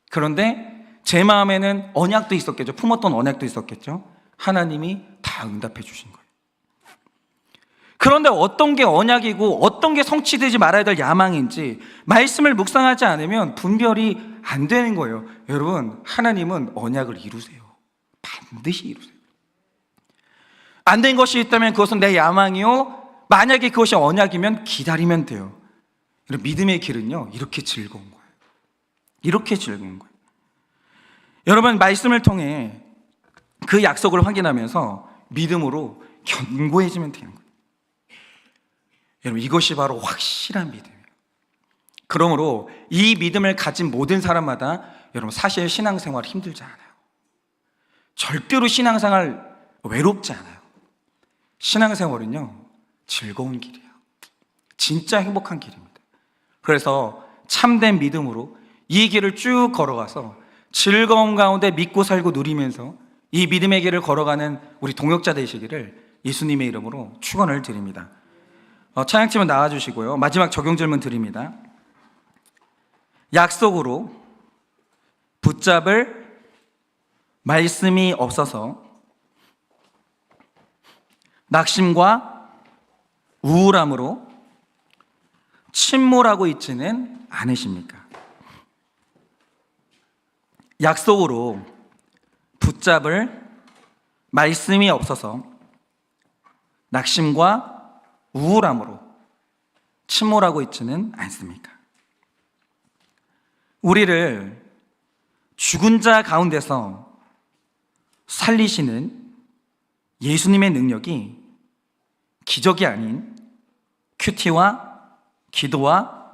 그런데 제 마음에는 언약도 있었겠죠. 품었던 언약도 있었겠죠. 하나님이 다 응답해 주신 거예요. 그런데 어떤 게 언약이고 어떤 게 성취되지 말아야 될 야망인지 말씀을 묵상하지 않으면 분별이 안 되는 거예요. 여러분, 하나님은 언약을 이루세요. 반드시 이루세요. 안 된 것이 있다면 그것은 내 야망이요, 만약에 그것이 언약이면 기다리면 돼요. 믿음의 길은요, 이렇게 즐거운 거예요. 이렇게 즐거운 거예요. 여러분, 말씀을 통해 그 약속을 확인하면서 믿음으로 견고해지면 되는 거예요. 여러분, 이것이 바로 확실한 믿음이에요. 그러므로 이 믿음을 가진 모든 사람마다 여러분, 사실 신앙생활 힘들지 않아요. 절대로 신앙생활 외롭지 않아요. 신앙생활은요, 즐거운 길이에요. 진짜 행복한 길입니다. 그래서 참된 믿음으로 이 길을 쭉 걸어가서 즐거움 가운데 믿고 살고 누리면서 이 믿음의 길을 걸어가는 우리 동역자 되시기를 예수님의 이름으로 축원을 드립니다. 찬양팀은 나와주시고요. 마지막 적용 질문 드립니다. 약속으로 붙잡을 말씀이 없어서 낙심과 우울함으로 침몰하고 있지는 않으십니까? 약속으로 붙잡을 말씀이 없어서 낙심과 우울함으로 침몰하고 있지는 않습니까? 우리를 죽은 자 가운데서 살리시는 예수님의 능력이 기적이 아닌 큐티와 기도와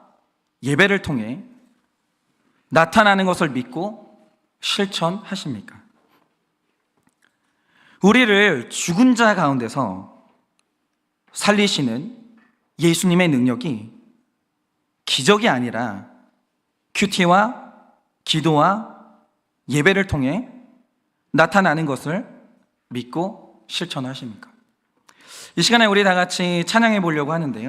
예배를 통해 나타나는 것을 믿고 실천하십니까? 우리를 죽은 자 가운데서 살리시는 예수님의 능력이 기적이 아니라 큐티와 기도와 예배를 통해 나타나는 것을 믿고 실천하십니까? 이 시간에 우리 다 같이 찬양해 보려고 하는데요.